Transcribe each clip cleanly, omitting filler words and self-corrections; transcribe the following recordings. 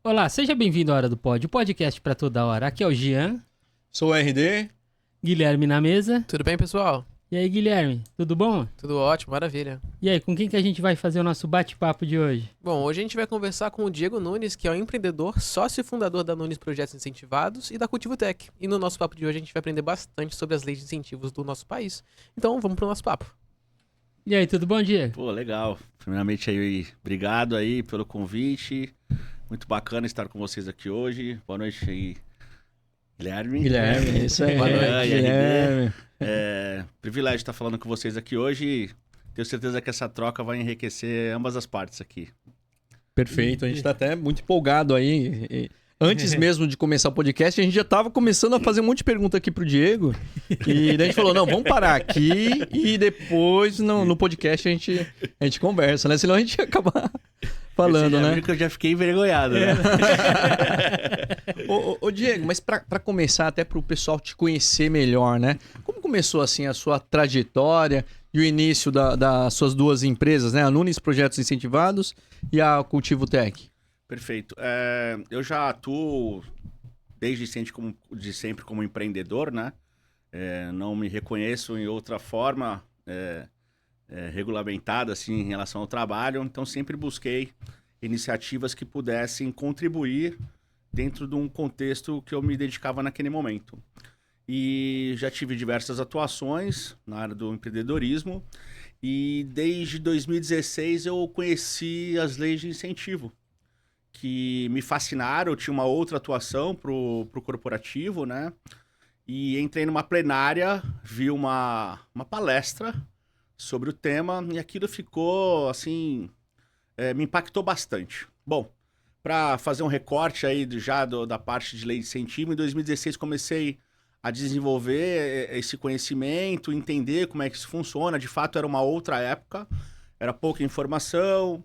Olá, seja bem-vindo à Hora do Pod, o podcast para toda hora. Aqui é o Jean. Sou o RD. Guilherme na mesa. Tudo bem, pessoal? E aí, Guilherme, tudo bom? Tudo ótimo, maravilha. E aí, com quem que a gente vai fazer o nosso bate-papo de hoje? Bom, hoje a gente vai conversar com o Diego Nunes, que é um empreendedor, sócio e fundador da Nunes Projetos Incentivados e da Cultivo Tech. E no nosso papo de hoje a gente vai aprender bastante sobre as leis de incentivos do nosso país. Então, vamos pro nosso papo. E aí, tudo bom, Diego? Pô, legal. Primeiramente aí, obrigado aí pelo convite. Muito bacana estar com vocês aqui hoje. Boa noite aí, Guilherme. Guilherme, isso aí. Boa noite, Guilherme. Privilégio estar falando com vocês aqui hoje. Tenho certeza que essa troca vai enriquecer ambas as partes aqui. Perfeito, a gente tá até muito empolgado aí. Antes mesmo de começar o podcast, a gente já tava começando a fazer um monte de pergunta aqui pro Diego. E daí a gente falou, não, vamos parar aqui e depois no podcast a gente conversa, né? Senão a gente ia acabar falando, Você já né? viu que eu já fiquei envergonhado, né? Ô, Diego, mas pra começar, até pro pessoal te conhecer melhor, né? Como começou, assim, a sua trajetória e o início das suas duas empresas, né? A Nunes Projetos Incentivados e a Cultivo Tech. Perfeito. Eu já atuo desde sempre como empreendedor, né? Não me reconheço em outra forma regulamentada assim, em relação ao trabalho, então sempre busquei iniciativas que pudessem contribuir dentro de um contexto que eu me dedicava naquele momento. E já tive diversas atuações na área do empreendedorismo e desde 2016 eu conheci as leis de incentivo, que me fascinaram. Eu tinha uma outra atuação pro corporativo, né? E entrei numa plenária, vi uma palestra sobre o tema e aquilo ficou, assim, me impactou bastante. Bom, para fazer um recorte aí da parte de lei de incentivo, em 2016 comecei a desenvolver esse conhecimento, entender como é que isso funciona. De fato, era uma outra época, era pouca informação,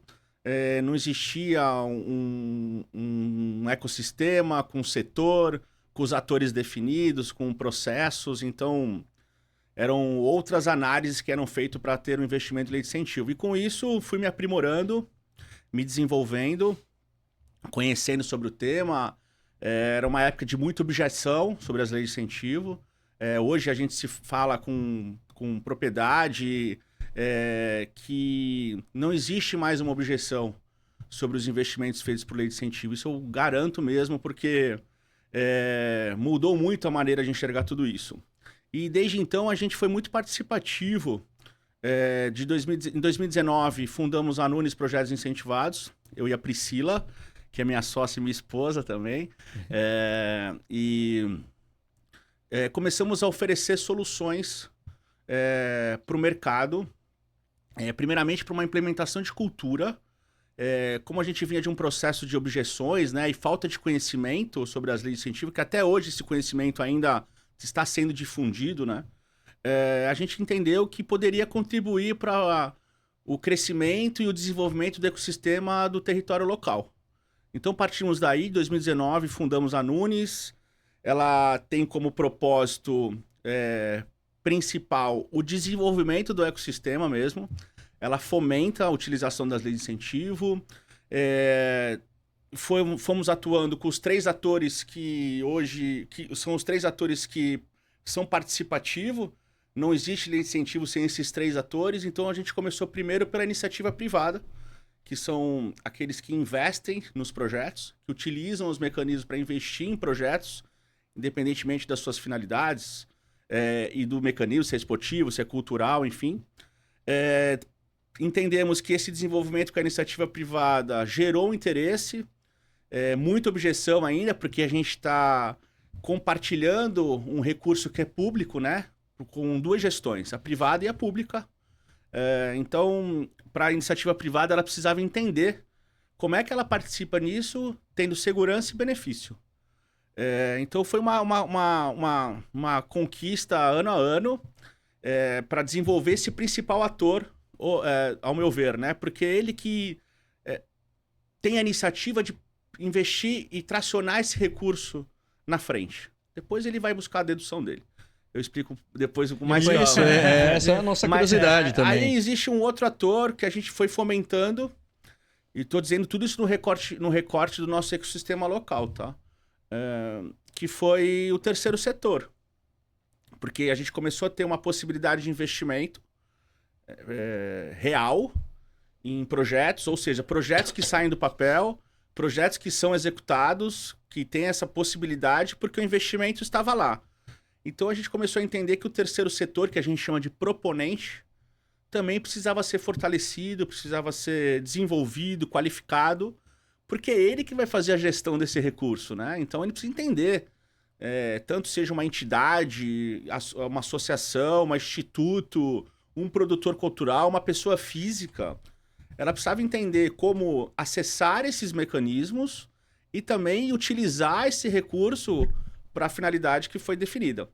não existia um ecossistema com setor, com os atores definidos, com processos. Então, eram outras análises que eram feitas para ter um investimento de lei de incentivo. E com isso, fui me aprimorando, me desenvolvendo, conhecendo sobre o tema. Era uma época de muita objeção sobre as leis de incentivo. Hoje a gente se fala com propriedade que não existe mais uma objeção sobre os investimentos feitos por lei de incentivo. Isso eu garanto mesmo, porque mudou muito a maneira de enxergar tudo isso. E desde então a gente foi muito participativo. Em 2019 fundamos a Nunes Projetos Incentivados, eu e a Priscila, que é minha sócia e minha esposa também. Começamos a oferecer soluções para o mercado, primeiramente para uma implementação de cultura. Como a gente vinha de um processo de objeções, né, e falta de conhecimento sobre as leis de incentivo, que até hoje esse conhecimento ainda está sendo difundido, né, a gente entendeu que poderia contribuir para o crescimento e o desenvolvimento do ecossistema do território local. Então partimos daí, em 2019 fundamos a Nunes. Ela tem como propósito principal o desenvolvimento do ecossistema mesmo. Ela fomenta a utilização das leis de incentivo. Fomos atuando com os três atores que são os três atores que são participativos. Não existe lei de incentivo sem esses três atores. Então a gente começou primeiro pela iniciativa privada, que são aqueles que investem nos projetos, que utilizam os mecanismos para investir em projetos, independentemente das suas finalidades e do mecanismo, se é esportivo, se é cultural, enfim. Entendemos que esse desenvolvimento com a iniciativa privada gerou um interesse, muita objeção ainda, porque a gente está compartilhando um recurso que é público, né, com duas gestões, a privada e a pública. Então, para a iniciativa privada, ela precisava entender como é que ela participa nisso, tendo segurança e benefício. Então, foi uma conquista ano a ano para desenvolver esse principal ator, ao meu ver, né? Porque ele que tem a iniciativa de investir e tracionar esse recurso na frente. Depois ele vai buscar a dedução dele. Eu explico depois com mais calma. Isso, essa é a nossa curiosidade também. Aí existe um outro ator que a gente foi fomentando, E estou dizendo tudo isso no recorte do nosso ecossistema local, tá? Que foi o terceiro setor. Porque a gente começou a ter uma possibilidade de investimento real em projetos, ou seja, projetos que saem do papel, projetos que são executados, que têm essa possibilidade, porque o investimento estava lá. Então a gente começou a entender que o terceiro setor, que a gente chama de proponente, também precisava ser fortalecido, precisava ser desenvolvido, qualificado, porque é ele que vai fazer a gestão desse recurso, né? Então ele precisa entender, tanto seja uma entidade, uma associação, um instituto, um produtor cultural, uma pessoa física, ela precisava entender como acessar esses mecanismos e também utilizar esse recurso para a finalidade que foi definida.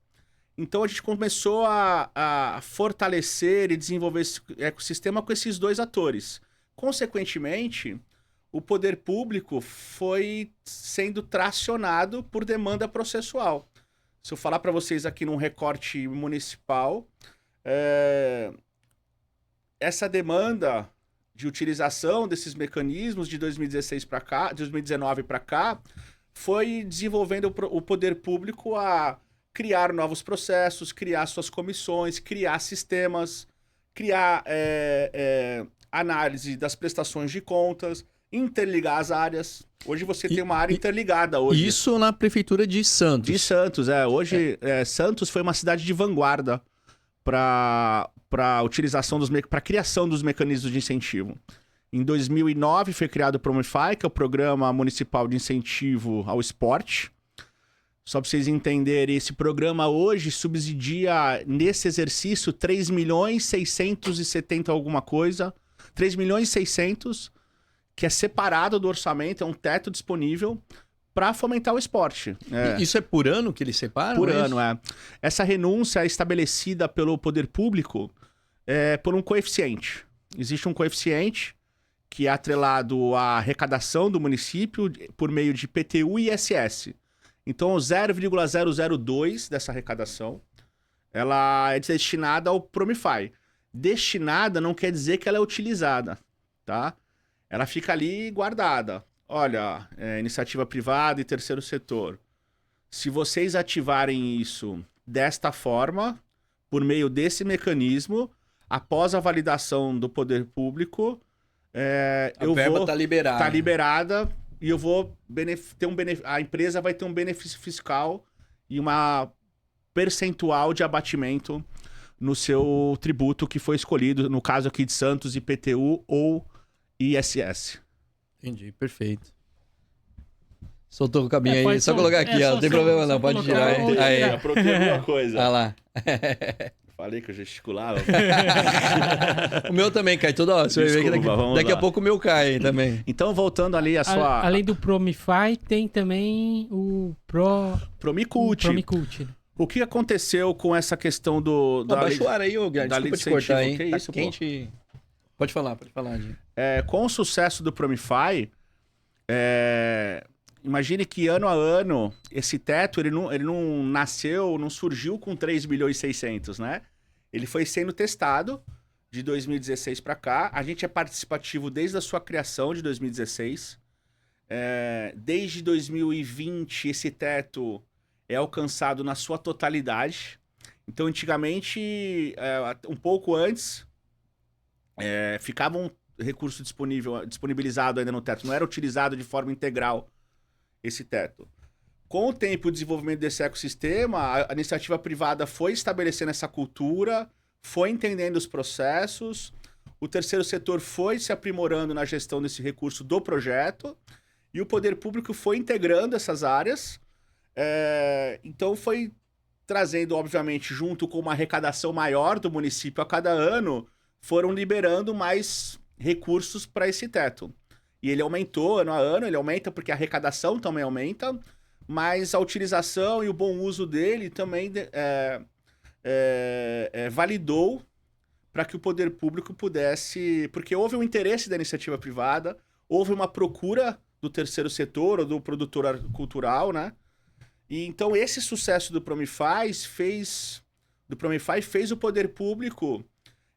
Então a gente começou a fortalecer e desenvolver esse ecossistema com esses dois atores. Consequentemente, o poder público foi sendo tracionado por demanda processual. Se eu falar para vocês aqui num recorte municipal, essa demanda de utilização desses mecanismos de 2016 para cá, 2019 para cá, foi desenvolvendo o poder público a criar novos processos, criar suas comissões, criar sistemas, criar análise das prestações de contas, interligar as áreas. Hoje você tem uma área interligada hoje. Isso na prefeitura de Santos. De Santos, Hoje, Santos foi uma cidade de vanguarda para a criação dos mecanismos de incentivo. Em 2009 foi criado o Promify, que é o Programa Municipal de Incentivo ao Esporte. Só para vocês entenderem, esse programa hoje subsidia, nesse exercício, 3.670 alguma coisa. 3.600.000, que é separado do orçamento, é um teto disponível para fomentar o esporte. Isso é por ano que eles separam? Por ano, Essa renúncia é estabelecida pelo poder público por um coeficiente. Existe um coeficiente que é atrelado à arrecadação do município por meio de IPTU e ISS. Então, 0,002 dessa arrecadação, ela é destinada ao Promify. Destinada não quer dizer que ela é utilizada, tá? Ela fica ali guardada. Olha, iniciativa privada e terceiro setor. Se vocês ativarem isso desta forma, por meio desse mecanismo, após a validação do poder público, a verba está liberada. Está liberada e eu vou ter a empresa vai ter um benefício fiscal e uma percentual de abatimento no seu tributo que foi escolhido, no caso aqui de Santos, IPTU ou ISS. Entendi, perfeito. Soltou o cabinho aí, pode só colocar aqui, ó. Não tem problema não, pode tirar. Aí. Aprontei alguma coisa. Olha lá. Falei que eu gesticulava. O meu também cai toda hora. Você vai ver que daqui a pouco o meu cai também. Então, voltando ali a sua... Além do Promify, tem também o Promicult. Promicult. O que aconteceu com essa questão Baixa o ar aí, Guilherme. Desculpa te cortar, hein? Que Tá isso, quente. Pode falar, Gui. Com o sucesso do Promify, imagine que ano a ano, esse teto, ele não nasceu, não surgiu com 3.600.000, né? Ele foi sendo testado de 2016 para cá. A gente é participativo desde a sua criação de 2016. Desde 2020, esse teto é alcançado na sua totalidade. Então, antigamente, um pouco antes, ficava um recurso disponibilizado ainda no teto. Não era utilizado de forma integral esse teto. Com o tempo, o desenvolvimento desse ecossistema, a iniciativa privada foi estabelecendo essa cultura, foi entendendo os processos, o terceiro setor foi se aprimorando na gestão desse recurso do projeto, e o poder público foi integrando essas áreas. Então foi trazendo, obviamente, junto com uma arrecadação maior do município a cada ano, foram liberando mais recursos para esse teto. E ele aumentou ano a ano, ele aumenta porque a arrecadação também aumenta, mas a utilização e o bom uso dele também validou para que o poder público pudesse... Porque houve um interesse da iniciativa privada, houve uma procura do terceiro setor ou do produtor cultural, né? E então esse sucesso do Promify fez o poder público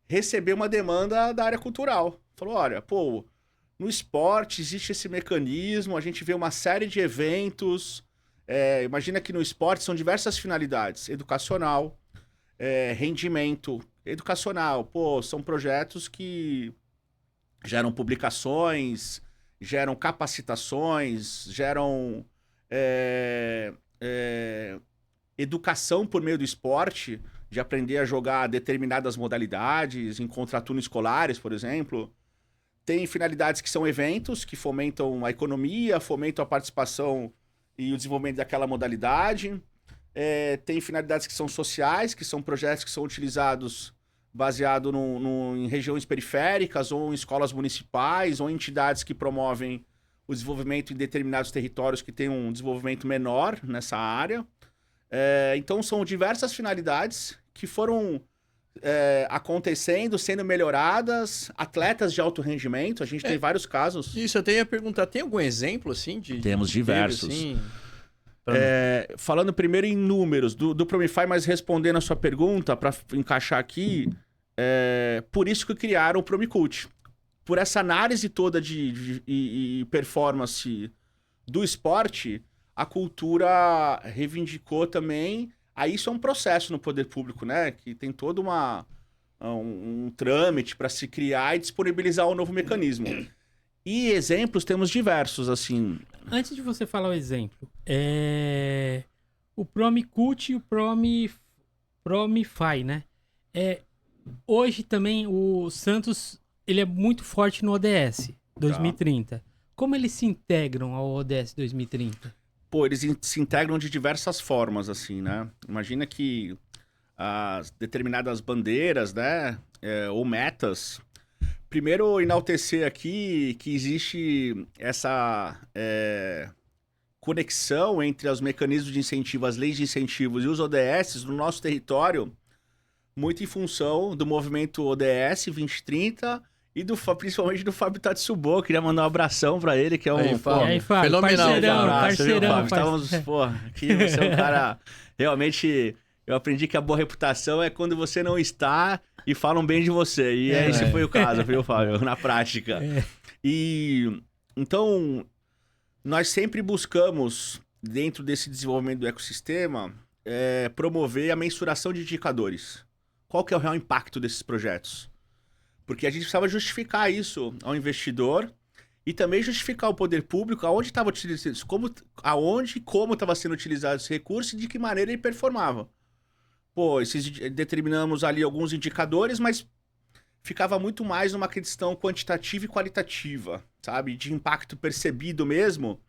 receber uma demanda da área cultural. Falou, olha, No esporte existe esse mecanismo, a gente vê uma série de eventos. Imagina que no esporte são diversas finalidades: educacional, rendimento, educacional. Pô, são projetos que geram publicações, geram capacitações, geram educação por meio do esporte, de aprender a jogar determinadas modalidades, em contraturnos escolares, por exemplo. Tem finalidades que são eventos, que fomentam a economia, fomentam a participação e o desenvolvimento daquela modalidade. Tem finalidades que são sociais, que são projetos que são utilizados baseado em regiões periféricas, ou em escolas municipais, ou em entidades que promovem o desenvolvimento em determinados territórios que têm um desenvolvimento menor nessa área. Então, são diversas finalidades que foram acontecendo, sendo melhoradas. Atletas de alto rendimento, a gente tem vários casos. Isso, eu até ia perguntar, tem algum exemplo, assim, de... Temos diversos. Assim? Falando primeiro em números do Promify, mas respondendo a sua pergunta, para encaixar aqui, por isso que criaram o Promicult. Por essa análise toda de performance do esporte, a cultura reivindicou também. Aí isso é um processo no poder público, né? Que tem todo um trâmite para se criar e disponibilizar um novo mecanismo. E exemplos temos diversos, assim. Antes de você falar o exemplo, o Promicult e o Promify, né? Hoje também o Santos, ele é muito forte no ODS 2030. Como eles se integram ao ODS 2030? Pô, eles se integram de diversas formas, assim, né? Imagina que as determinadas bandeiras, né? Ou metas. Primeiro, enaltecer aqui que existe essa conexão entre os mecanismos de incentivo, as leis de incentivos e os ODS no nosso território, muito em função do movimento ODS 2030 e principalmente do Fábio Tatsubo. Queria mandar um abração pra ele, que é um Aí, Fábio. Aí, Fábio, Fenomenal. parceirão. Estávamos, aqui você é um cara... Realmente, eu aprendi que a boa reputação é quando você não está e falam bem de você. E esse foi o caso, viu, Fábio? Na prática. E então, nós sempre buscamos, dentro desse desenvolvimento do ecossistema, promover a mensuração de indicadores. Qual que é o real impacto desses projetos? Porque a gente precisava justificar isso ao investidor e também justificar ao poder público aonde estava utilizando, aonde e como estava sendo utilizado esse recurso e de que maneira ele performava. Pô, determinamos ali alguns indicadores, mas ficava muito mais numa questão quantitativa e qualitativa, sabe? De impacto percebido mesmo.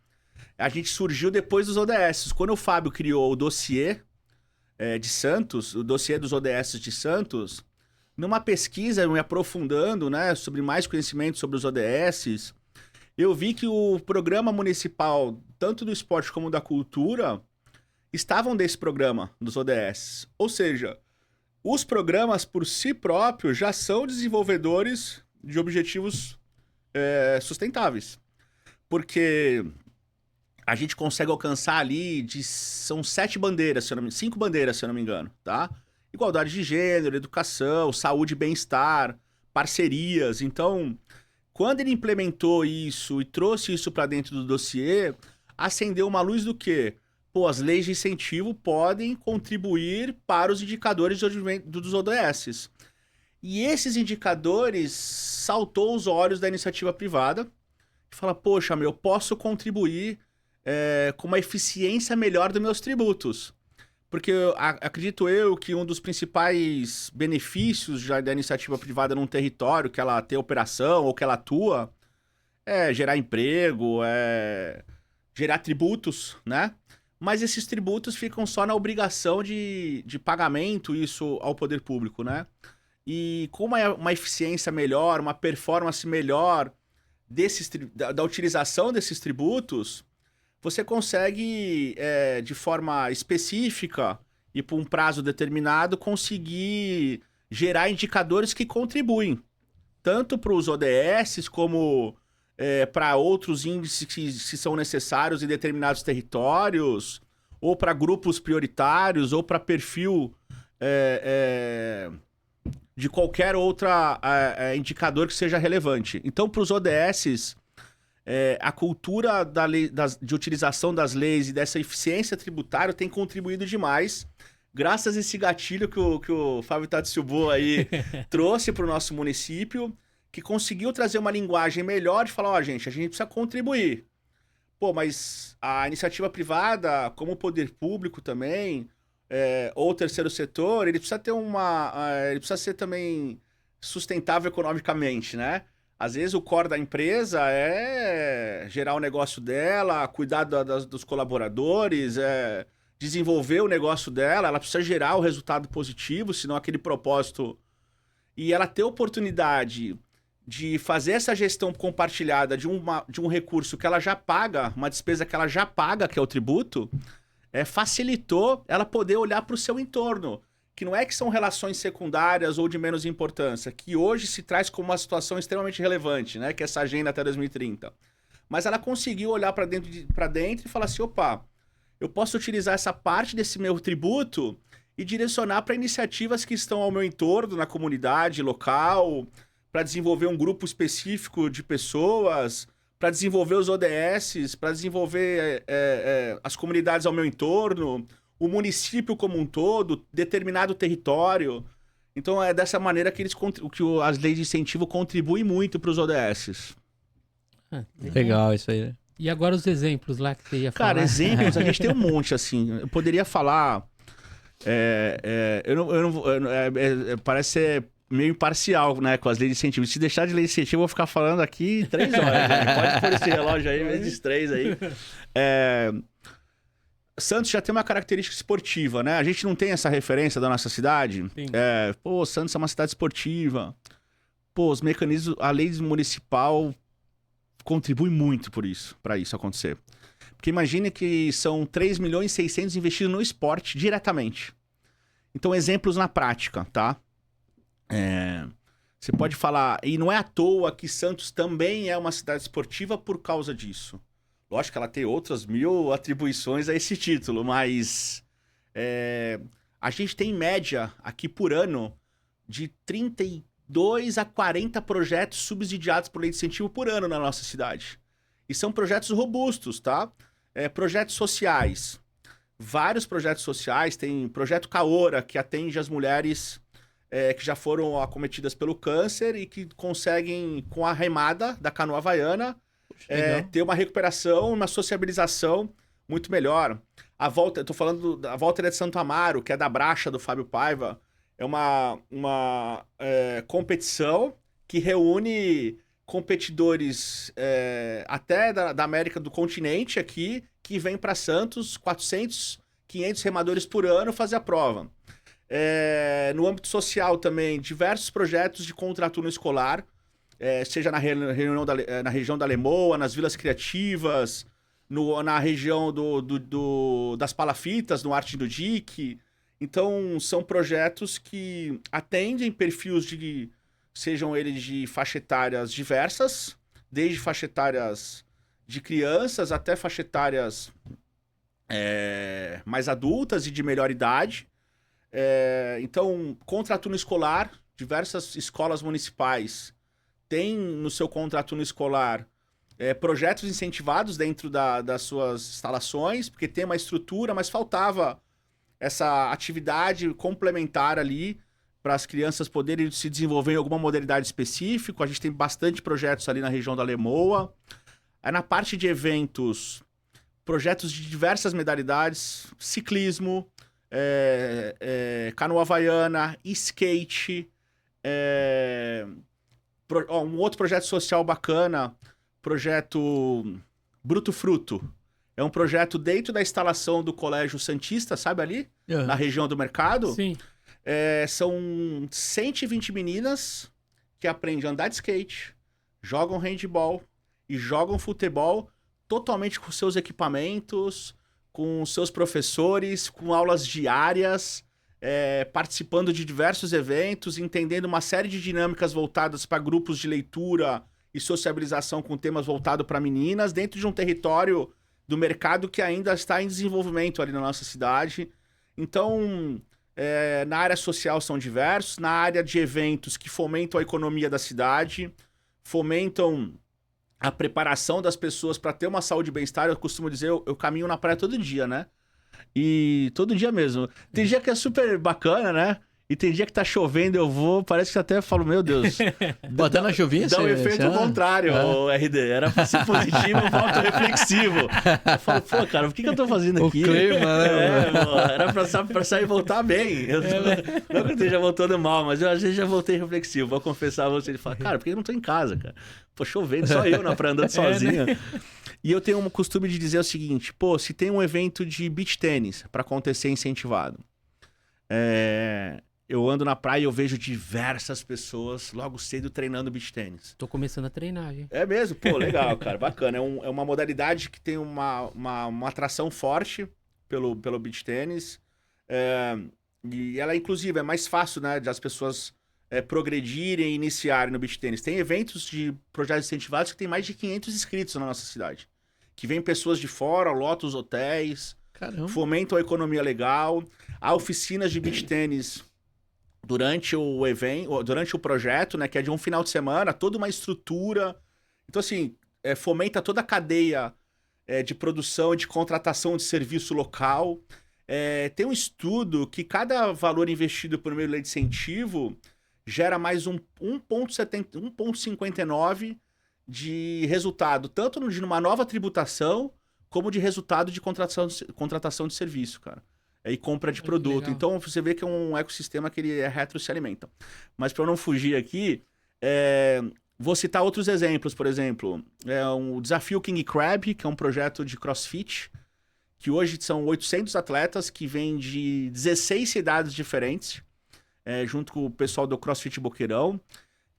A gente surgiu depois dos ODS. Quando o Fábio criou o dossiê de Santos, o dossiê dos ODS de Santos, numa pesquisa, me aprofundando, né, sobre mais conhecimento sobre os ODS, eu vi que o programa municipal, tanto do esporte como da cultura, estavam desse programa, dos ODS. Ou seja, os programas por si próprios já são desenvolvedores de objetivos sustentáveis. Porque a gente consegue alcançar ali, são 5 bandeiras, se eu não me engano, tá? Igualdade de gênero, educação, saúde e bem-estar, parcerias. Então, quando ele implementou isso e trouxe isso para dentro do dossiê, acendeu uma luz do quê? Pô, as leis de incentivo podem contribuir para os indicadores dos ODS. E esses indicadores saltou os olhos da iniciativa privada e fala, poxa, eu posso contribuir com uma eficiência melhor dos meus tributos. Porque acredito eu que um dos principais benefícios da iniciativa privada num território, que ela tem operação ou que ela atua, é gerar emprego, gerar tributos, né? Mas esses tributos ficam só na obrigação de pagamento, isso ao poder público, né? E com uma eficiência melhor, uma performance melhor da utilização desses tributos, você consegue, de forma específica e por um prazo determinado, conseguir gerar indicadores que contribuem, tanto para os ODS como para outros índices que são necessários em determinados territórios, ou para grupos prioritários, ou para perfil de qualquer outro indicador que seja relevante. Então, para os ODS, a cultura de utilização das leis e dessa eficiência tributária tem contribuído demais, graças a esse gatilho que o Fábio Tatsubo aí trouxe para o nosso município, que conseguiu trazer uma linguagem melhor de falar, gente, a gente precisa contribuir. Pô, mas a iniciativa privada, como o poder público também, ou o terceiro setor, ele precisa ter ele precisa ser também sustentável economicamente, né? Às vezes o core da empresa é gerar o negócio dela, cuidar dos colaboradores, desenvolver o negócio dela, ela precisa gerar o resultado positivo, senão aquele propósito... E ela ter oportunidade de fazer essa gestão compartilhada de um recurso que ela já paga, uma despesa que ela já paga, que é o tributo, facilitou ela poder olhar para o seu entorno. Que não é que são relações secundárias ou de menos importância, que hoje se traz como uma situação extremamente relevante, né? Que é essa agenda até 2030. Mas ela conseguiu olhar para dentro e falar assim, opa, eu posso utilizar essa parte desse meu tributo e direcionar para iniciativas que estão ao meu entorno, na comunidade local, para desenvolver um grupo específico de pessoas, para desenvolver os ODS, para desenvolver as comunidades ao meu entorno, o município como um todo, determinado território. Então é dessa maneira que as leis de incentivo contribuem muito para os ODS. Legal isso aí. E agora os exemplos lá que você ia falar. Cara, exemplos, a gente tem um monte, assim. Eu poderia falar... parece ser meio imparcial, né, com as leis de incentivo. Se deixar de lei de incentivo, eu vou ficar falando aqui 3 horas. Né? Pode pôr esse relógio aí, vezes 3 aí. Santos já tem uma característica esportiva, né? A gente não tem essa referência da nossa cidade. Santos é uma cidade esportiva. Os mecanismos, a lei municipal contribui muito para isso acontecer. Porque imagine que são 3 milhões e 600 investidos no esporte diretamente. Então, exemplos na prática, tá? Você pode falar... E não é à toa que Santos também é uma cidade esportiva por causa disso. Lógico que ela tem outras 1000 atribuições a esse título, mas a gente tem em média aqui por ano de 32 a 40 projetos subsidiados por lei de incentivo por ano na nossa cidade. E são projetos robustos, tá? Projetos sociais. Vários projetos sociais. Tem projeto Caora, que atende as mulheres que já foram acometidas pelo câncer e que conseguem, com a remada da canoa havaiana, ter uma recuperação, uma sociabilização muito melhor. Eu tô falando da Volta de Santo Amaro, que é da Bracha, do Fábio Paiva. É uma competição que reúne competidores até da América do continente aqui, que vem para Santos, 400, 500 remadores por ano fazer a prova. No âmbito social também, diversos projetos de contraturno escolar, seja na região da Lemoa, nas Vilas Criativas, na região das Palafitas, no Arte do Dique. Então, são projetos que atendem perfis sejam eles de faixa etárias diversas, desde faixa etárias de crianças até faixa etárias mais adultas e de melhor idade. Então, contraturno escolar, diversas escolas municipais têm no seu contraturno escolar projetos incentivados dentro das suas instalações, porque tem uma estrutura, mas faltava essa atividade complementar ali para as crianças poderem se desenvolver em alguma modalidade específica. A gente tem bastante projetos ali na região da Lemoa. Na parte de eventos, projetos de diversas modalidades, ciclismo, canoa havaiana, skate, um outro projeto social bacana, projeto Bruto Fruto. É um projeto dentro da instalação do Colégio Santista, sabe ali? Na região do mercado. Sim. São 120 meninas que aprendem a andar de skate, jogam handball e jogam futebol totalmente com seus equipamentos, com seus professores, com aulas diárias, participando de diversos eventos, entendendo uma série de dinâmicas voltadas para grupos de leitura e sociabilização com temas voltados para meninas, dentro de um território do mercado que ainda está em desenvolvimento ali na nossa cidade. Então, na área social são diversos, na área de eventos que fomentam a economia da cidade, fomentam a preparação das pessoas para ter uma saúde e bem-estar, eu costumo dizer, eu caminho na praia todo dia, né? E todo dia mesmo. Tem dia que é super bacana, né? E tem dia que tá chovendo, eu vou, parece que até falo, meu Deus. Botando a chuvinha, Dá um efeito contrário, o RD. Era pra ser positivo, volta reflexivo. Eu falo, pô, cara, por que eu tô fazendo aqui? O clima, né? Pô, era pra sair e voltar bem. Não que eu esteja voltando mal, mas eu às vezes já voltei reflexivo. Vou confessar a você. Ele fala, cara, por que eu não tô em casa, cara? Pô, chovendo, só eu na praia andando sozinho. Né? E eu tenho um costume de dizer o seguinte, pô, se tem um evento de beach tênis pra acontecer incentivado, eu ando na praia e eu vejo diversas pessoas logo cedo treinando beach tênis. Tô começando a treinar, gente. É mesmo? Pô, legal, cara. Bacana. É uma modalidade que tem uma atração forte pelo beach tênis. E ela, inclusive, é mais fácil, né, de as pessoas progredirem e iniciarem no beach tênis. Tem eventos de projetos incentivados que tem mais de 500 inscritos na nossa cidade. Que vem pessoas de fora, lotam os hotéis, fomentam a economia legal. Há oficinas de beach tênis durante o evento, durante o projeto, né, que é de um final de semana, toda uma estrutura. Então, assim, fomenta toda a cadeia de produção e de contratação de serviço local. Tem um estudo que cada valor investido por meio de lei de incentivo gera mais 1,59 de resultado, tanto de uma nova tributação, como de resultado de contratação de serviço, cara. E compra de produto. Então, você vê que é um ecossistema que ele retro se alimenta. Mas para eu não fugir aqui, vou citar outros exemplos. Por exemplo, o Desafio King Crab, que é um projeto de CrossFit, que hoje são 800 atletas que vêm de 16 cidades diferentes, junto com o pessoal do CrossFit Boqueirão,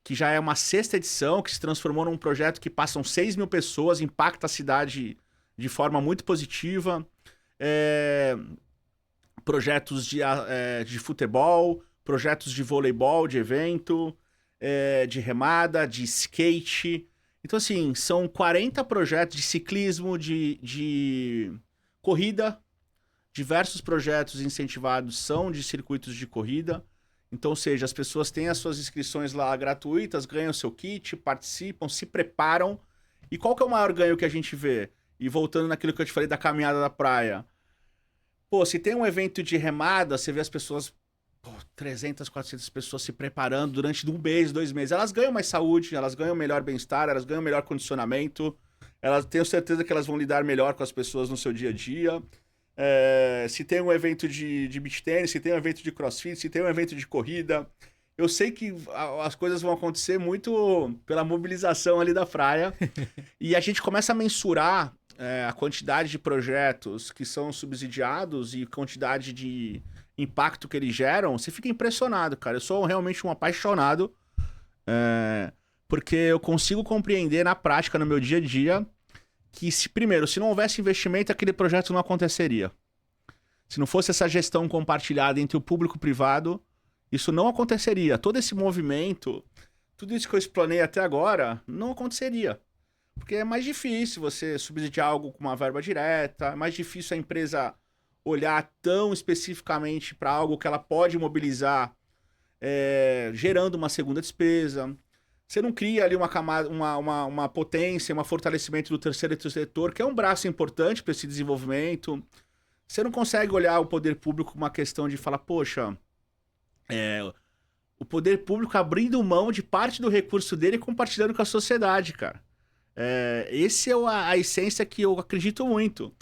que já é uma 6ª edição, que se transformou num projeto que passam 6 mil pessoas, impacta a cidade de forma muito positiva. Projetos de futebol, projetos de voleibol, de evento, de remada, de skate. Então, assim, são 40 projetos de ciclismo, de corrida. Diversos projetos incentivados são de circuitos de corrida. Então, ou seja, as pessoas têm as suas inscrições lá gratuitas, ganham seu kit, participam, se preparam. E qual que é o maior ganho que a gente vê? E voltando naquilo que eu te falei da caminhada da praia. Pô, se tem um evento de remada, você vê as pessoas, 300, 400 pessoas se preparando durante 1 mês, 2 meses. Elas ganham mais saúde, elas ganham melhor bem-estar, elas ganham melhor condicionamento. Elas tenho certeza que elas vão lidar melhor com as pessoas no seu dia a dia. Se tem um evento de beach tennis, se tem um evento de crossfit, se tem um evento de corrida. Eu sei que as coisas vão acontecer muito pela mobilização ali da praia. E a gente começa a mensurar a quantidade de projetos que são subsidiados e quantidade de impacto que eles geram. Você fica impressionado, cara. Eu sou realmente um apaixonado, porque eu consigo compreender na prática, no meu dia a dia, que primeiro, se não houvesse investimento, aquele projeto não aconteceria. Se não fosse essa gestão compartilhada entre o público e o privado, isso não aconteceria. Todo esse movimento, tudo isso que eu explanei até agora, não aconteceria. Porque é mais difícil você subsidiar algo com uma verba direta, é mais difícil a empresa olhar tão especificamente para algo que ela pode mobilizar, gerando uma segunda despesa. Você não cria ali uma camada, uma potência, um fortalecimento do terceiro setor, que é um braço importante para esse desenvolvimento. Você não consegue olhar o poder público como uma questão de falar, poxa, o poder público abrindo mão de parte do recurso dele e compartilhando com a sociedade, cara. Esse é a essência que eu acredito muito.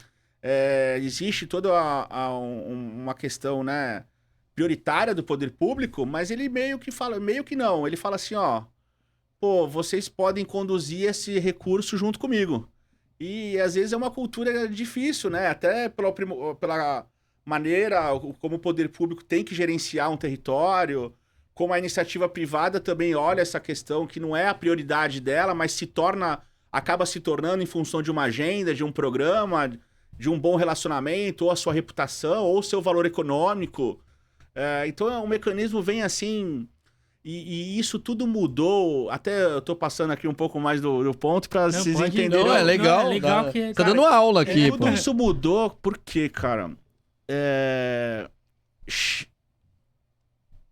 Existe toda uma questão, né, prioritária do poder público, mas ele meio que não. Ele fala assim, ó, pô, vocês podem conduzir esse recurso junto comigo. E às vezes é uma cultura difícil, né? Até pela maneira como o poder público tem que gerenciar um território, como a iniciativa privada também olha essa questão que não é a prioridade dela, mas acaba se tornando em função de uma agenda, de um programa, de um bom relacionamento, ou a sua reputação, ou o seu valor econômico. Então o mecanismo vem assim, e isso tudo mudou. Até eu tô passando aqui um pouco mais do ponto para vocês entenderem. Não, é legal. Que, tá dando aula aqui, pô. Tudo isso mudou porque, cara,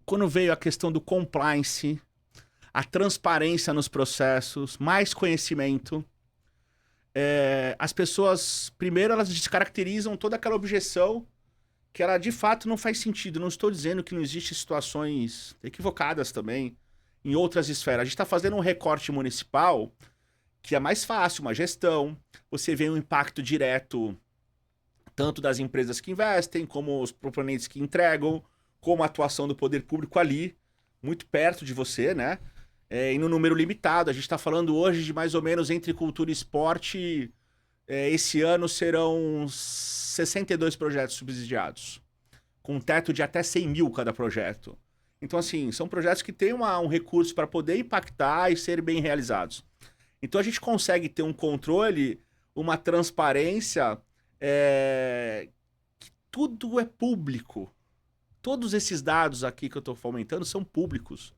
quando veio a questão do compliance, a transparência nos processos, mais conhecimento, as pessoas, primeiro, elas descaracterizam toda aquela objeção que ela de fato não faz sentido. Não estou dizendo que não existem situações equivocadas também em outras esferas. A gente está fazendo um recorte municipal que é mais fácil, uma gestão. Você vê um impacto direto tanto das empresas que investem, como os proponentes que entregam, como a atuação do poder público ali, muito perto de você, né? E no número limitado. A gente está falando hoje de mais ou menos entre cultura e esporte. Esse ano serão 62 projetos subsidiados, com um teto de até 100 mil cada projeto. Então, assim, são projetos que têm um recurso para poder impactar e ser bem realizados. Então, a gente consegue ter um controle, uma transparência, que tudo é público. Todos esses dados aqui que eu estou fomentando são públicos.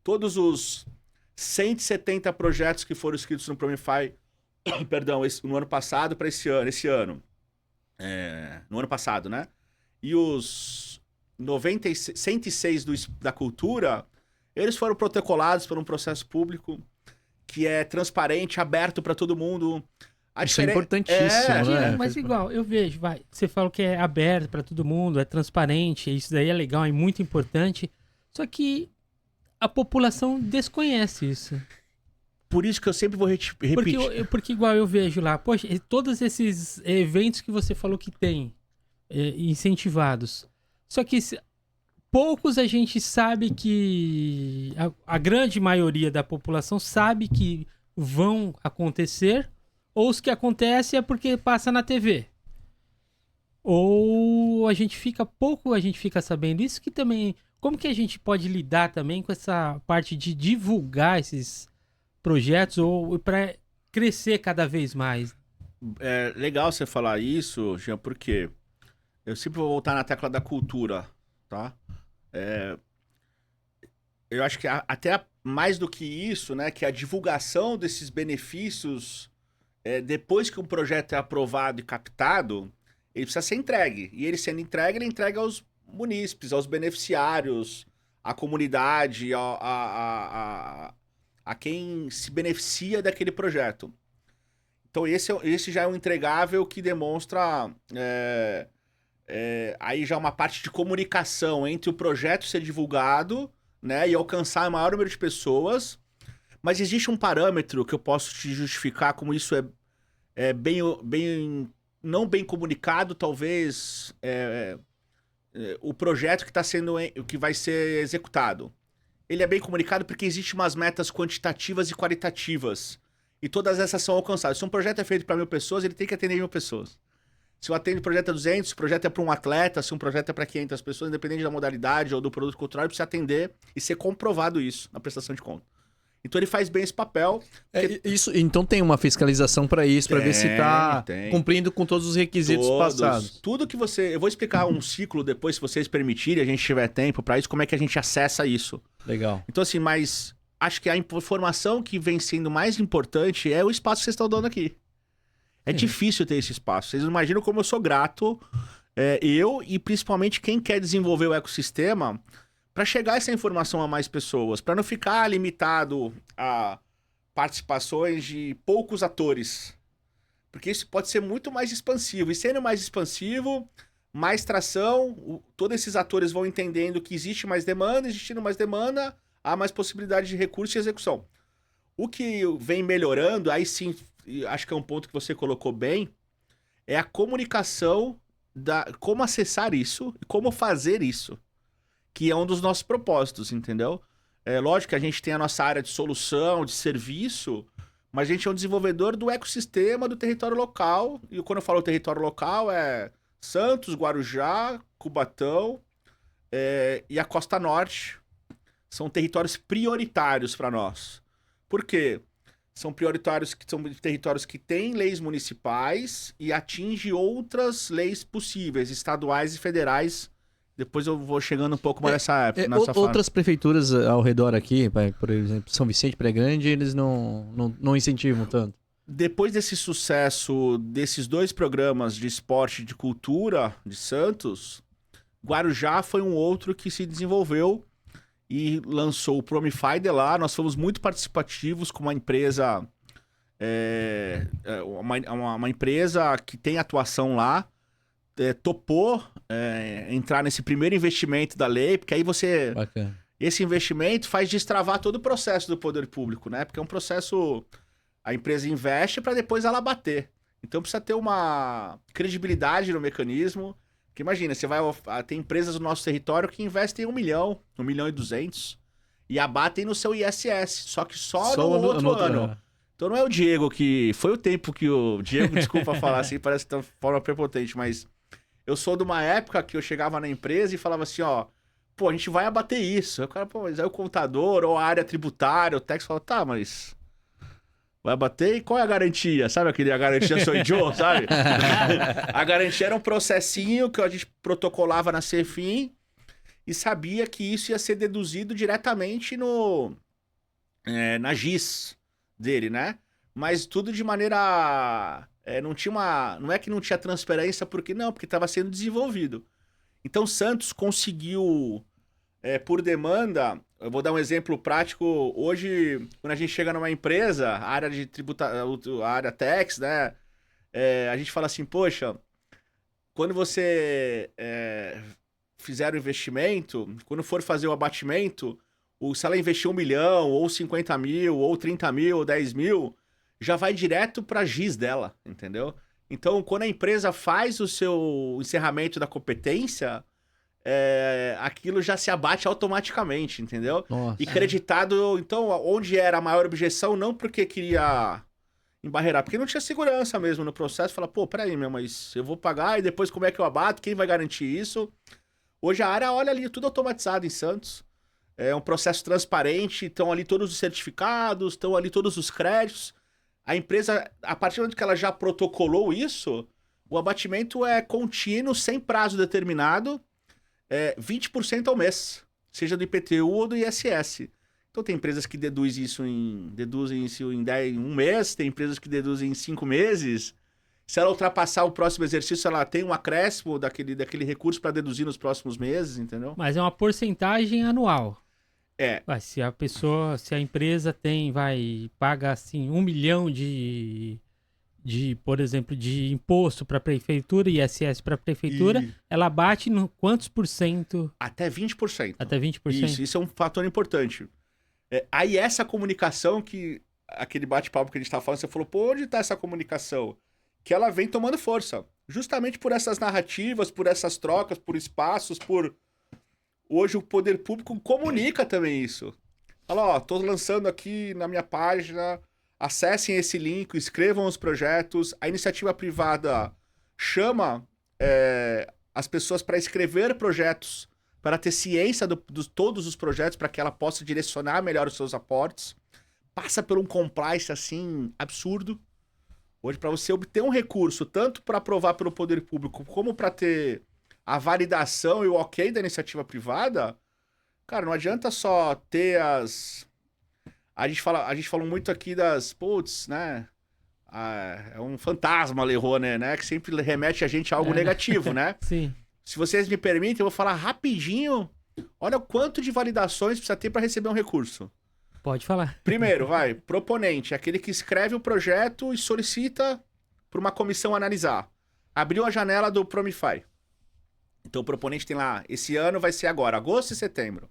Todos os 170 projetos que foram escritos no Promify, perdão, no ano passado para esse ano. No ano passado, né? E os 106 da cultura, eles foram protocolados por um processo público que é transparente, aberto para todo mundo. Isso é importantíssimo, né? Mas igual, eu vejo, você fala que é aberto para todo mundo, é transparente, isso daí é legal, é muito importante, só que a população desconhece isso. Por isso que eu sempre vou repetir. Porque igual eu vejo lá, poxa, todos esses eventos que você falou que tem incentivados, só que poucos a gente sabe que a grande maioria da população sabe que vão acontecer, ou os que acontecem é porque passa na TV. Ou a gente fica sabendo isso, que também, como que a gente pode lidar também com essa parte de divulgar esses projetos ou para crescer cada vez mais? É legal você falar isso, Jean, porque eu sempre vou voltar na tecla da cultura, tá? Eu acho que até mais do que isso, né, que a divulgação desses benefícios, depois que um projeto é aprovado e captado, ele precisa ser entregue. E ele sendo entregue, ele entrega aos munícipes, aos beneficiários, à comunidade, a quem se beneficia daquele projeto. Então esse já é um entregável que demonstra aí já uma parte de comunicação entre o projeto ser divulgado, né, e alcançar o maior número de pessoas. Mas existe um parâmetro que eu posso te justificar como isso é não bem comunicado, talvez o projeto que vai ser executado. Ele é bem comunicado porque existem umas metas quantitativas e qualitativas. E todas essas são alcançadas. Se um projeto é feito para 1.000 pessoas, ele tem que atender 1.000 pessoas. Se o projeto é 200, se o projeto é para um atleta, se um projeto é para 500 pessoas, independente da modalidade ou do produto cultural, ele precisa atender e ser comprovado isso na prestação de conta. Então ele faz bem esse papel. Então tem uma fiscalização para isso, para ver se está cumprindo com todos os requisitos passados. Tudo que eu vou explicar um ciclo depois, se vocês permitirem, a gente tiver tempo para isso, como é que a gente acessa isso. Legal. Então assim, mas acho que a informação que vem sendo mais importante é o espaço que vocês estão dando aqui. É difícil ter esse espaço. Vocês não imaginam como eu sou grato, eu e principalmente quem quer desenvolver o ecossistema, para chegar essa informação a mais pessoas, para não ficar limitado a participações de poucos atores. Porque isso pode ser muito mais expansivo. E sendo mais expansivo, mais tração, todos esses atores vão entendendo que existe mais demanda, existindo mais demanda, há mais possibilidade de recurso e execução. O que vem melhorando, aí sim, acho que é um ponto que você colocou bem, é a comunicação, como acessar isso e como fazer isso. Que é um dos nossos propósitos, entendeu? Lógico que a gente tem a nossa área de solução, de serviço, mas a gente é um desenvolvedor do ecossistema do território local. E quando eu falo território local, é Santos, Guarujá, Cubatão e a Costa Norte. São territórios prioritários para nós. Por quê? São territórios que têm leis municipais e atingem outras leis possíveis, estaduais e federais. Depois eu vou chegando um pouco mais nessa época. Outras prefeituras ao redor aqui, por exemplo, São Vicente, Praia Grande, eles não incentivam tanto. Depois desse sucesso desses 2 programas de esporte e de cultura de Santos, Guarujá foi um outro que se desenvolveu e lançou o Promify de lá. Nós fomos muito participativos com uma empresa uma empresa que tem atuação lá topou entrar nesse primeiro investimento da lei, porque aí você... Bacana. Esse investimento faz destravar todo o processo do poder público, né? Porque é um processo... A empresa investe para depois ela bater. Então precisa ter uma credibilidade no mecanismo. Porque imagina, tem empresas no nosso território que investem 1 milhão, 1,2 milhões, e abatem no seu ISS. Só que só no outro ano. Então não é o Diego que... Foi o tempo que o Diego, desculpa falar assim, parece que tá de forma prepotente, mas eu sou de uma época que eu chegava na empresa e falava assim, ó, pô, a gente vai abater isso. Aí o cara, pô, mas aí o contador ou a área tributária, o técnico fala, tá, mas vai abater e qual é a garantia? Sabe a garantia sou idiota, sabe? A garantia era um processinho que a gente protocolava na CEFIM e sabia que isso ia ser deduzido diretamente na GIS dele, né? Mas tudo de maneira... Não é que não tinha transparência, porque estava sendo desenvolvido. Então, Santos conseguiu, por demanda... Eu vou dar um exemplo prático. Hoje, quando a gente chega numa empresa, a área de a área tax, né? A gente fala assim, poxa, quando você fizer o investimento, quando for fazer o abatimento, se ela investir 1 milhão, ou 50 mil, ou 30 mil, ou 10 mil, já vai direto para a GIS dela, entendeu? Então, quando a empresa faz o seu encerramento da competência, aquilo já se abate automaticamente, entendeu? Nossa. E creditado, então, onde era a maior objeção, não porque queria embarrear, porque não tinha segurança mesmo no processo. Fala, pô, peraí, mas eu vou pagar e depois como é que eu abato? Quem vai garantir isso? Hoje a área olha ali, tudo automatizado em Santos. É um processo transparente, estão ali todos os certificados, estão ali todos os créditos. A empresa, a partir do momento que ela já protocolou isso, o abatimento é contínuo, sem prazo determinado, 20% ao mês, seja do IPTU ou do ISS. Então tem empresas que deduzem isso em 1 mês, tem empresas que deduzem em 5 meses. Se ela ultrapassar o próximo exercício, ela tem um acréscimo daquele recurso para deduzir nos próximos meses, entendeu? Mas é uma porcentagem anual. Se a empresa paga assim 1 milhão por exemplo, de imposto para a prefeitura e ISS para a prefeitura, ela bate no quantos por cento? Até 20%. Até 20%? Isso é um fator importante. Aí essa comunicação aquele bate-papo que a gente estava falando, você falou, pô, onde está essa comunicação? Que ela vem tomando força. Justamente por essas narrativas, por essas trocas, por espaços, Hoje o poder público comunica também isso. Fala, ó, tô lançando aqui na minha página, acessem esse link, escrevam os projetos. A iniciativa privada chama as pessoas para escrever projetos, para ter ciência de todos os projetos, para que ela possa direcionar melhor os seus aportes. Passa por um compliance, assim, absurdo. Hoje, para você obter um recurso, tanto para aprovar pelo poder público, como para ter a validação e o ok da iniciativa privada, cara, não adianta só ter A gente falou muito aqui das... Putz, né? É um fantasma, Lei Rouanet, né? Que sempre remete a gente a algo negativo, né? Sim. Se vocês me permitem, eu vou falar rapidinho. Olha o quanto de validações precisa ter para receber um recurso. Pode falar. Primeiro, proponente, aquele que escreve o projeto e solicita para uma comissão analisar. Abriu a janela do Promify. Então o proponente tem lá, esse ano vai ser agora, agosto e setembro.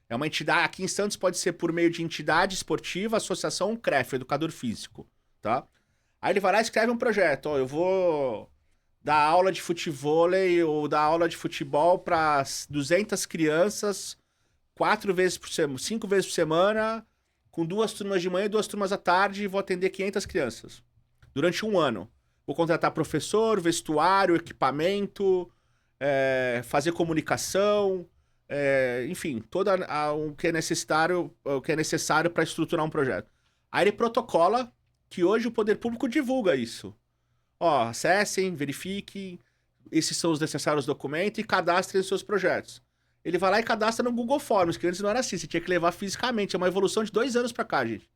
É uma entidade, aqui em Santos pode ser por meio de entidade esportiva, associação, CREF, educador físico, tá? Aí ele vai lá e escreve um projeto, ó, eu vou dar aula de futevôlei ou dar aula de futebol para 200 crianças 5 vezes por semana, com 2 turmas de manhã e 2 turmas à tarde, e vou atender 500 crianças. Durante 1 ano. Vou contratar professor, vestuário, equipamento, fazer comunicação, enfim, o que é necessário para estruturar um projeto. Aí ele protocola que hoje o poder público divulga isso. Ó, acessem, verifiquem, esses são os necessários documentos e cadastrem os seus projetos. Ele vai lá e cadastra no Google Forms, que antes não era assim, você tinha que levar fisicamente. É uma evolução de 2 anos pra cá, gente.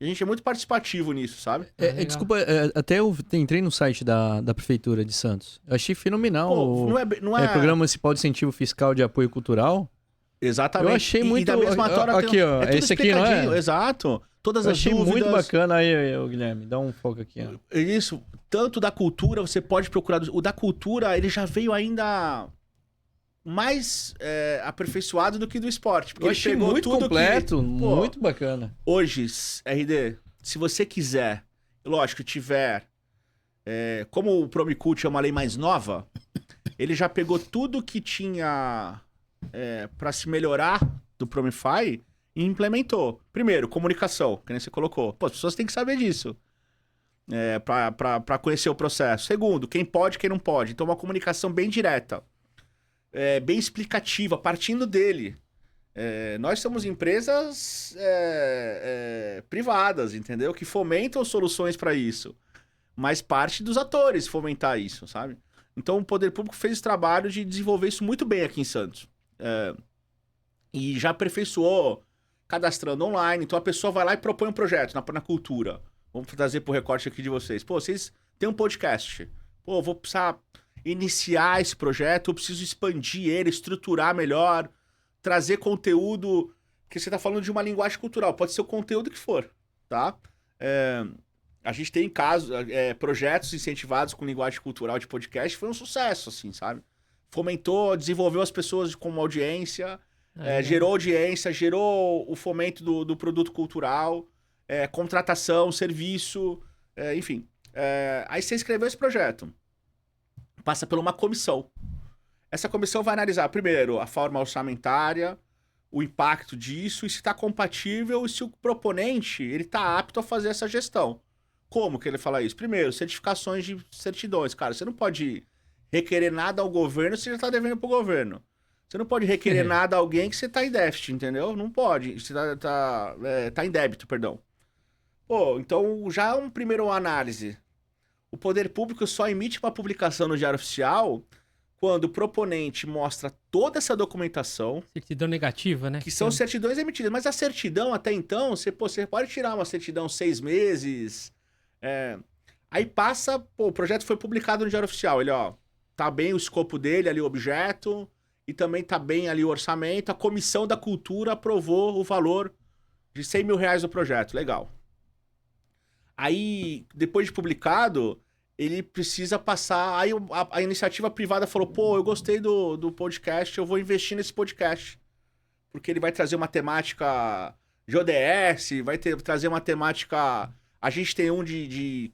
E a gente é muito participativo nisso, sabe? Desculpa, até eu entrei no site da Prefeitura de Santos. Eu achei fenomenal não é... Programa Municipal de Incentivo Fiscal de Apoio Cultural. Exatamente. Eu achei muito... E da mesma hora aqui, ó, tudo esse aqui, não é? Exato. todas Eu as achei dúvidas. muito bacana aí, Guilherme. Dá um foco aqui. Ó. Isso, tanto da cultura, você pode procurar. O da cultura, ele já veio ainda mais aperfeiçoado do que do esporte. Porque Eu ele achei pegou muito tudo completo, pô, muito bacana. Hoje, RD, se você quiser, lógico, tiver. Como o Promicult é uma lei mais nova, ele já pegou tudo que tinha para se melhorar do Promify e implementou. Primeiro, comunicação, que nem você colocou. Pô, as pessoas têm que saber disso. Para conhecer o processo. Segundo, quem pode e quem não pode. Então, uma comunicação bem direta, bem explicativa, partindo dele. Nós somos empresas privadas, entendeu? Que fomentam soluções para isso. Mas parte dos atores fomentar isso, sabe? Então, o Poder Público fez esse trabalho de desenvolver isso muito bem aqui em Santos. E já aperfeiçoou cadastrando online. Então, a pessoa vai lá e propõe um projeto na cultura. Vamos trazer pro recorte aqui de vocês. Pô, vocês têm um podcast. Pô, eu vou precisar iniciar esse projeto, eu preciso expandir ele, estruturar melhor, trazer conteúdo, que você tá falando de uma linguagem cultural. Pode ser o conteúdo que for, tá? A gente tem projetos incentivados com linguagem cultural de podcast, foi um sucesso, assim, sabe? Fomentou, desenvolveu as pessoas como audiência, gerou audiência, gerou o fomento do produto cultural, contratação, serviço, enfim. Aí você escreveu esse projeto, passa por uma comissão. Essa comissão vai analisar, primeiro, a forma orçamentária, o impacto disso, e se está compatível e se o proponente ele está apto a fazer essa gestão. Como que ele fala isso? Primeiro, certificações de certidões. Cara, você não pode requerer nada ao governo se você já está devendo pro governo. Você não pode requerer nada a alguém que você está em déficit, entendeu? Não pode. Você tá em débito, perdão. Pô, então já uma primeira análise. O poder público só emite uma publicação no Diário Oficial quando o proponente mostra toda essa documentação. Certidão negativa, né? Que são certidões emitidas. Mas a certidão, até então, você pode tirar uma certidão 6 meses. Aí passa, o projeto foi publicado no Diário Oficial. Ele, tá bem o escopo dele ali, o objeto, e também tá bem ali o orçamento. A Comissão da Cultura aprovou o valor de R$100 mil do projeto. Legal. Aí, depois de publicado, ele precisa passar... Aí a iniciativa privada falou, pô, eu gostei do podcast, eu vou investir nesse podcast. Porque ele vai trazer uma temática de ODS, trazer uma temática... A gente tem um que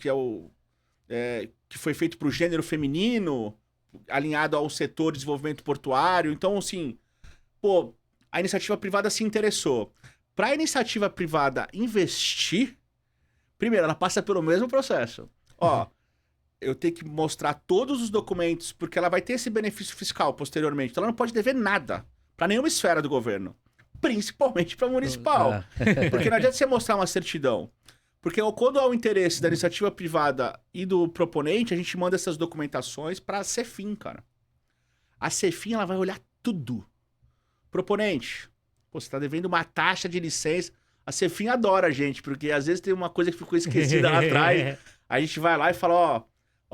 que foi feito para o gênero feminino, alinhado ao setor de desenvolvimento portuário. Então, assim, pô, a iniciativa privada se interessou. Para a iniciativa privada investir, primeiro, ela passa pelo mesmo processo. Eu tenho que mostrar todos os documentos, porque ela vai ter esse benefício fiscal posteriormente. Então, ela não pode dever nada para nenhuma esfera do governo, principalmente para municipal. Porque não adianta você mostrar uma certidão. Porque quando há o interesse da iniciativa privada e do proponente, a gente manda essas documentações para a Cefim, cara. A Cefim, ela vai olhar tudo. Proponente, pô, você tá devendo uma taxa de licença. A Cefim adora a gente, porque às vezes tem uma coisa que ficou esquecida lá atrás. A gente vai lá e fala,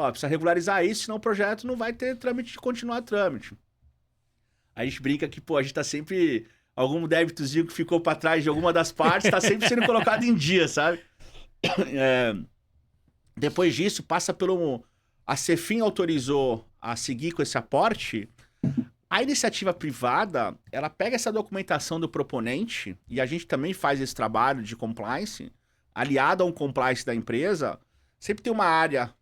precisa regularizar isso, senão o projeto não vai ter trâmite de continuar trâmite. A gente brinca que, pô, a gente tá sempre... Algum débitozinho que ficou para trás de alguma das partes tá sempre sendo colocado em dia, sabe? Depois disso, passa pelo... A Cefim autorizou a seguir com esse aporte. A iniciativa privada, ela pega essa documentação do proponente, e a gente também faz esse trabalho de compliance, aliado a um compliance da empresa. Sempre tem uma área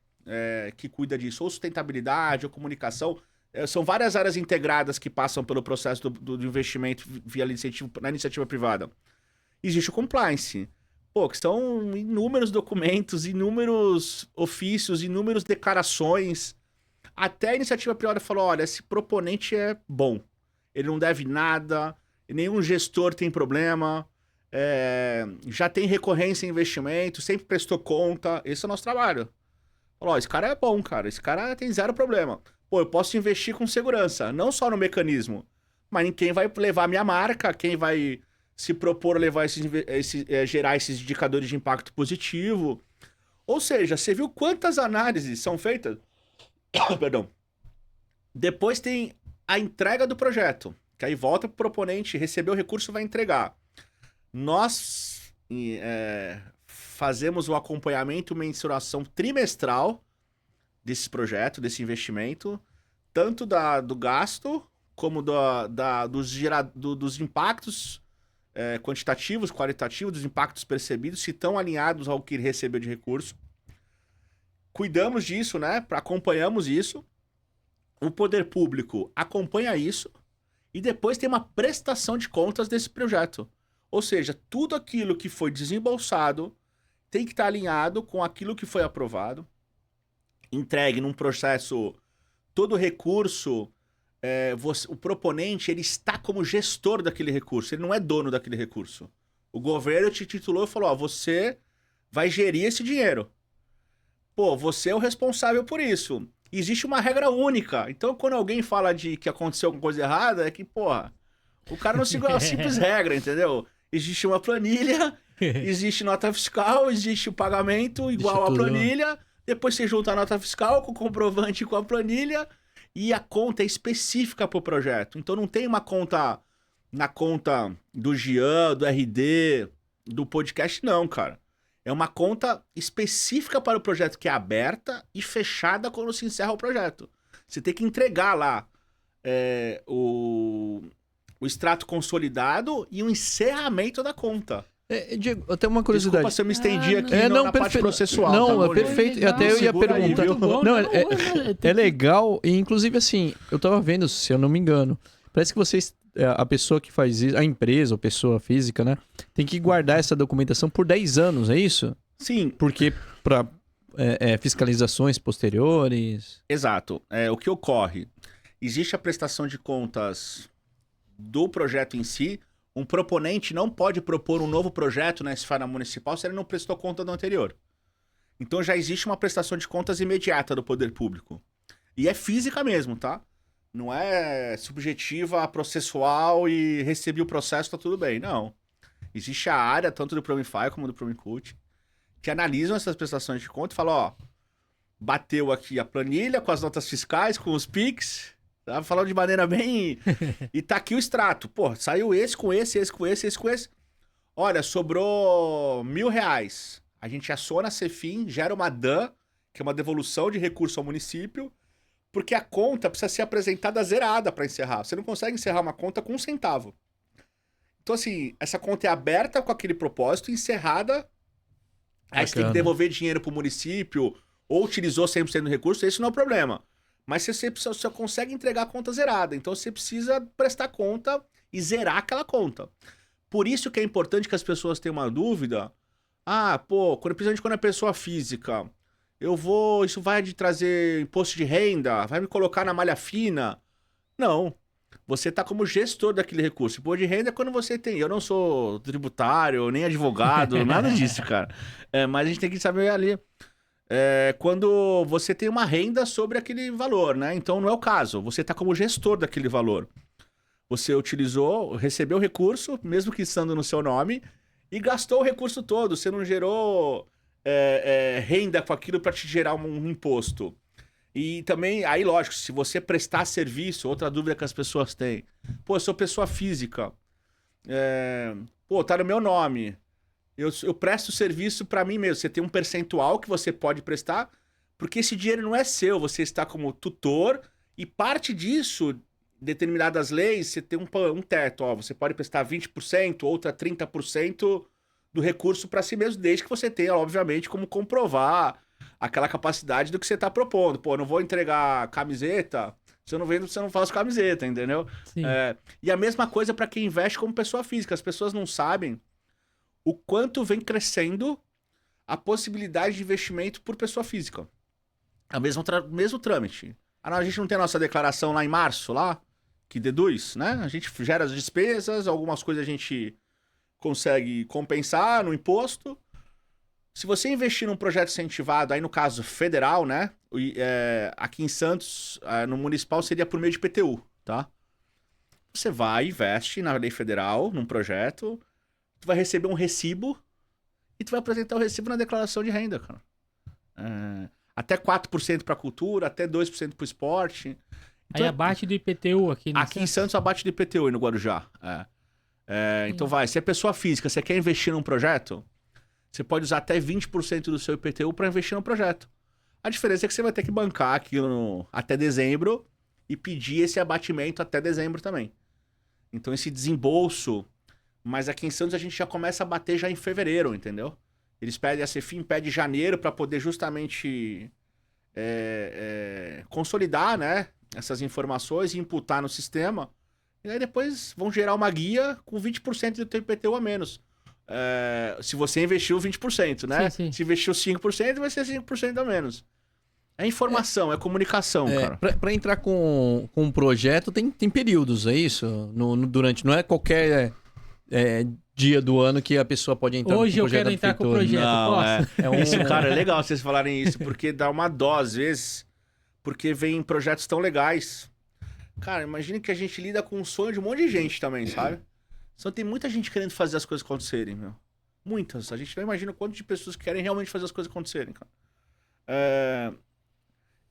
que cuida disso, ou sustentabilidade, ou comunicação. São várias áreas integradas que passam pelo processo do investimento via incentivo na iniciativa privada. Existe o compliance. Pô, que são inúmeros documentos, inúmeros ofícios, inúmeras declarações. Até a iniciativa privada falou, olha, esse proponente é bom. Ele não deve nada, nenhum gestor tem problema, já tem recorrência em investimento, sempre prestou conta. Esse é o nosso trabalho. Falou, esse cara é bom, cara. Esse cara tem zero problema. Pô, eu posso investir com segurança, não só no mecanismo, mas em quem vai levar a minha marca, quem vai... se propor a levar gerar esses indicadores de impacto positivo. Ou seja, você viu quantas análises são feitas? Perdão. Depois tem a entrega do projeto, que aí volta para o proponente, recebeu o recurso, vai entregar. Nós fazemos o acompanhamento e mensuração trimestral desse projeto, desse investimento, tanto do gasto como dos impactos quantitativos, qualitativos, dos impactos percebidos, se estão alinhados ao que ele recebeu de recurso. Cuidamos disso, né? Acompanhamos isso. O poder público acompanha isso e depois tem uma prestação de contas desse projeto. Ou seja, tudo aquilo que foi desembolsado tem que estar alinhado com aquilo que foi aprovado, entregue num processo, todo recurso, o proponente ele está como gestor daquele recurso, ele não é dono daquele recurso. O governo te titulou e falou, você vai gerir esse dinheiro. Pô, você é o responsável por isso. Existe uma regra única. Então, quando alguém fala de que aconteceu alguma coisa errada, é que, porra, o cara não seguiu a simples regra, entendeu? Existe uma planilha, existe nota fiscal, existe o pagamento igual à planilha, depois você junta a nota fiscal com o comprovante com a planilha e a conta é específica para o projeto. Então, não tem uma conta na conta do Gian, do RD, do podcast, não, cara. É uma conta específica para o projeto que é aberta e fechada quando se encerra o projeto. Você tem que entregar lá o extrato consolidado e o encerramento da conta. Diego, eu tenho uma curiosidade. Desculpa se eu me estendi aqui na parte processual. Não, tá, é perfeito. Legal, Até eu ia perguntar. Aí, É legal. E inclusive assim, eu tava vendo, se eu não me engano, parece que vocês, a pessoa que faz isso, a empresa ou pessoa física, né, tem que guardar essa documentação por 10 anos, é isso? Sim. Porque para fiscalizações posteriores... Exato. O que ocorre? Existe a prestação de contas do projeto em si. Um proponente não pode propor um novo projeto na esfera municipal se ele não prestou conta do anterior. Então já existe uma prestação de contas imediata do poder público. E é física mesmo, tá? Não é subjetiva, processual e recebi o processo, tá tudo bem. Não. Existe a área, tanto do Promify como do Promicult, que analisam essas prestações de conta e falam, ó, bateu aqui a planilha com as notas fiscais, com os PIX, tá falando de maneira bem... e tá aqui o extrato. Pô, saiu esse com esse, esse com esse, esse com esse. Olha, sobrou R$1.000. A gente aciona a Cefim, gera uma DAN, que é uma devolução de recurso ao município, porque a conta precisa ser apresentada zerada para encerrar. Você não consegue encerrar uma conta com 1 centavo. Então, assim, essa conta é aberta com aquele propósito, encerrada. Aí você tem que devolver dinheiro pro município, ou utilizou 100% do recurso, esse não é o problema. Mas você só consegue entregar a conta zerada. Então, você precisa prestar conta e zerar aquela conta. Por isso que é importante que as pessoas tenham uma dúvida. Principalmente quando é pessoa física... isso vai de trazer imposto de renda, vai me colocar na malha fina. Não. Você tá como gestor daquele recurso. Imposto de renda é quando você tem. Eu não sou tributário, nem advogado, nada disso, cara. Mas a gente tem que saber ali. Quando você tem uma renda sobre aquele valor, né? Então não é o caso. Você tá como gestor daquele valor. Você utilizou, recebeu o recurso, mesmo que estando no seu nome, e gastou o recurso todo. Você não gerou... renda com aquilo para te gerar um imposto. E também, aí lógico, se você prestar serviço, outra dúvida que as pessoas têm. Pô, eu sou pessoa física. Tá no meu nome. Eu presto serviço para mim mesmo. Você tem um percentual que você pode prestar, porque esse dinheiro não é seu. Você está como tutor e parte disso, determinadas leis, você tem um teto. Ó, você pode prestar 20%, outra 30%, do recurso para si mesmo, desde que você tenha, obviamente, como comprovar aquela capacidade do que você está propondo. Pô, não vou entregar camiseta, se eu não vendo, você não faço camiseta, entendeu? Sim. E a mesma coisa para quem investe como pessoa física. As pessoas não sabem o quanto vem crescendo a possibilidade de investimento por pessoa física. É o mesmo trâmite. A gente não tem a nossa declaração lá em março, lá, que deduz, né? A gente gera as despesas, algumas coisas a gente... consegue compensar no imposto. Se você investir num projeto incentivado, aí no caso federal, né? Aqui em Santos, no municipal, seria por meio de IPTU, tá? Você vai, investe na lei federal, num projeto, tu vai receber um recibo e tu vai apresentar o recibo na declaração de renda, cara. Até 4% para cultura, até 2% para o esporte. Então, aí abate do IPTU aqui, né? Aqui em Santos abate do IPTU e no Guarujá. Então se é pessoa física, você quer investir num projeto, você pode usar até 20% do seu IPTU para investir no projeto. A diferença é que você vai ter que bancar aquilo até dezembro e pedir esse abatimento até dezembro também. Então esse desembolso, mas aqui em Santos a gente já começa a bater já em fevereiro, entendeu? Eles pedem, a Cefim pede janeiro para poder justamente consolidar, né, essas informações e imputar no sistema. E aí depois vão gerar uma guia com 20% do teu IPTU a menos. Se você investiu 20%, né? Sim. Se investiu 5%, vai ser 5% a menos. É informação, é comunicação, cara. Pra entrar com um projeto, tem períodos, é isso? Durante, não é qualquer dia do ano que a pessoa pode entrar Hoje com eu o projeto quero da entrar com o prefeitura. projeto, Não, posso? Isso, cara, é legal vocês falarem isso, porque dá uma dó às vezes, porque vem projetos tão legais. Cara, imagine que a gente lida com o sonho de um monte de gente também, sabe? Só tem muita gente querendo fazer as coisas acontecerem, meu. Muitas. A gente não imagina o quanto de pessoas que querem realmente fazer as coisas acontecerem, cara.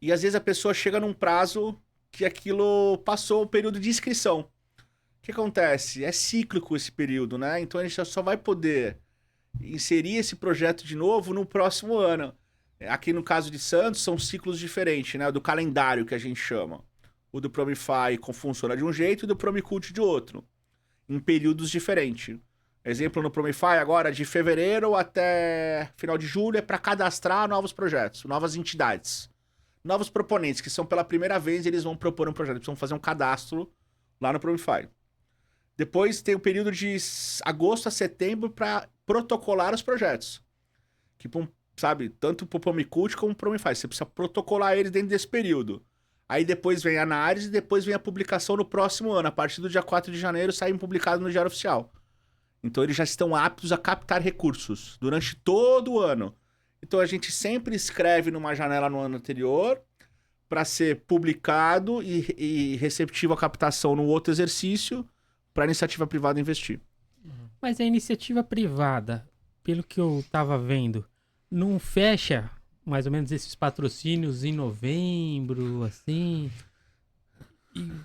E às vezes a pessoa chega num prazo que aquilo passou o período de inscrição. O que acontece? É cíclico esse período, né? Então a gente só vai poder inserir esse projeto de novo no próximo ano. Aqui no caso de Santos, são ciclos diferentes, né? Do calendário que a gente chama. O do Promify funciona de um jeito e o do Promicult de outro. Em períodos diferentes. Exemplo, no Promify agora, de fevereiro até final de julho, é para cadastrar novos projetos, novas entidades. Novos proponentes, que são pela primeira vez, eles vão propor um projeto. Eles vão fazer um cadastro lá no Promify. Depois tem o período de agosto a setembro para protocolar os projetos. Que, sabe, tanto pro Promicult como pro Promify. Você precisa protocolar eles dentro desse período. Aí depois vem a análise e depois vem a publicação no próximo ano. A partir do dia 4 de janeiro, saem publicados no Diário Oficial. Então eles já estão aptos a captar recursos durante todo o ano. Então a gente sempre escreve numa janela no ano anterior para ser publicado e receptivo à captação no outro exercício para a iniciativa privada investir. Mas a iniciativa privada, pelo que eu tava vendo, não fecha mais ou menos esses patrocínios em novembro, assim?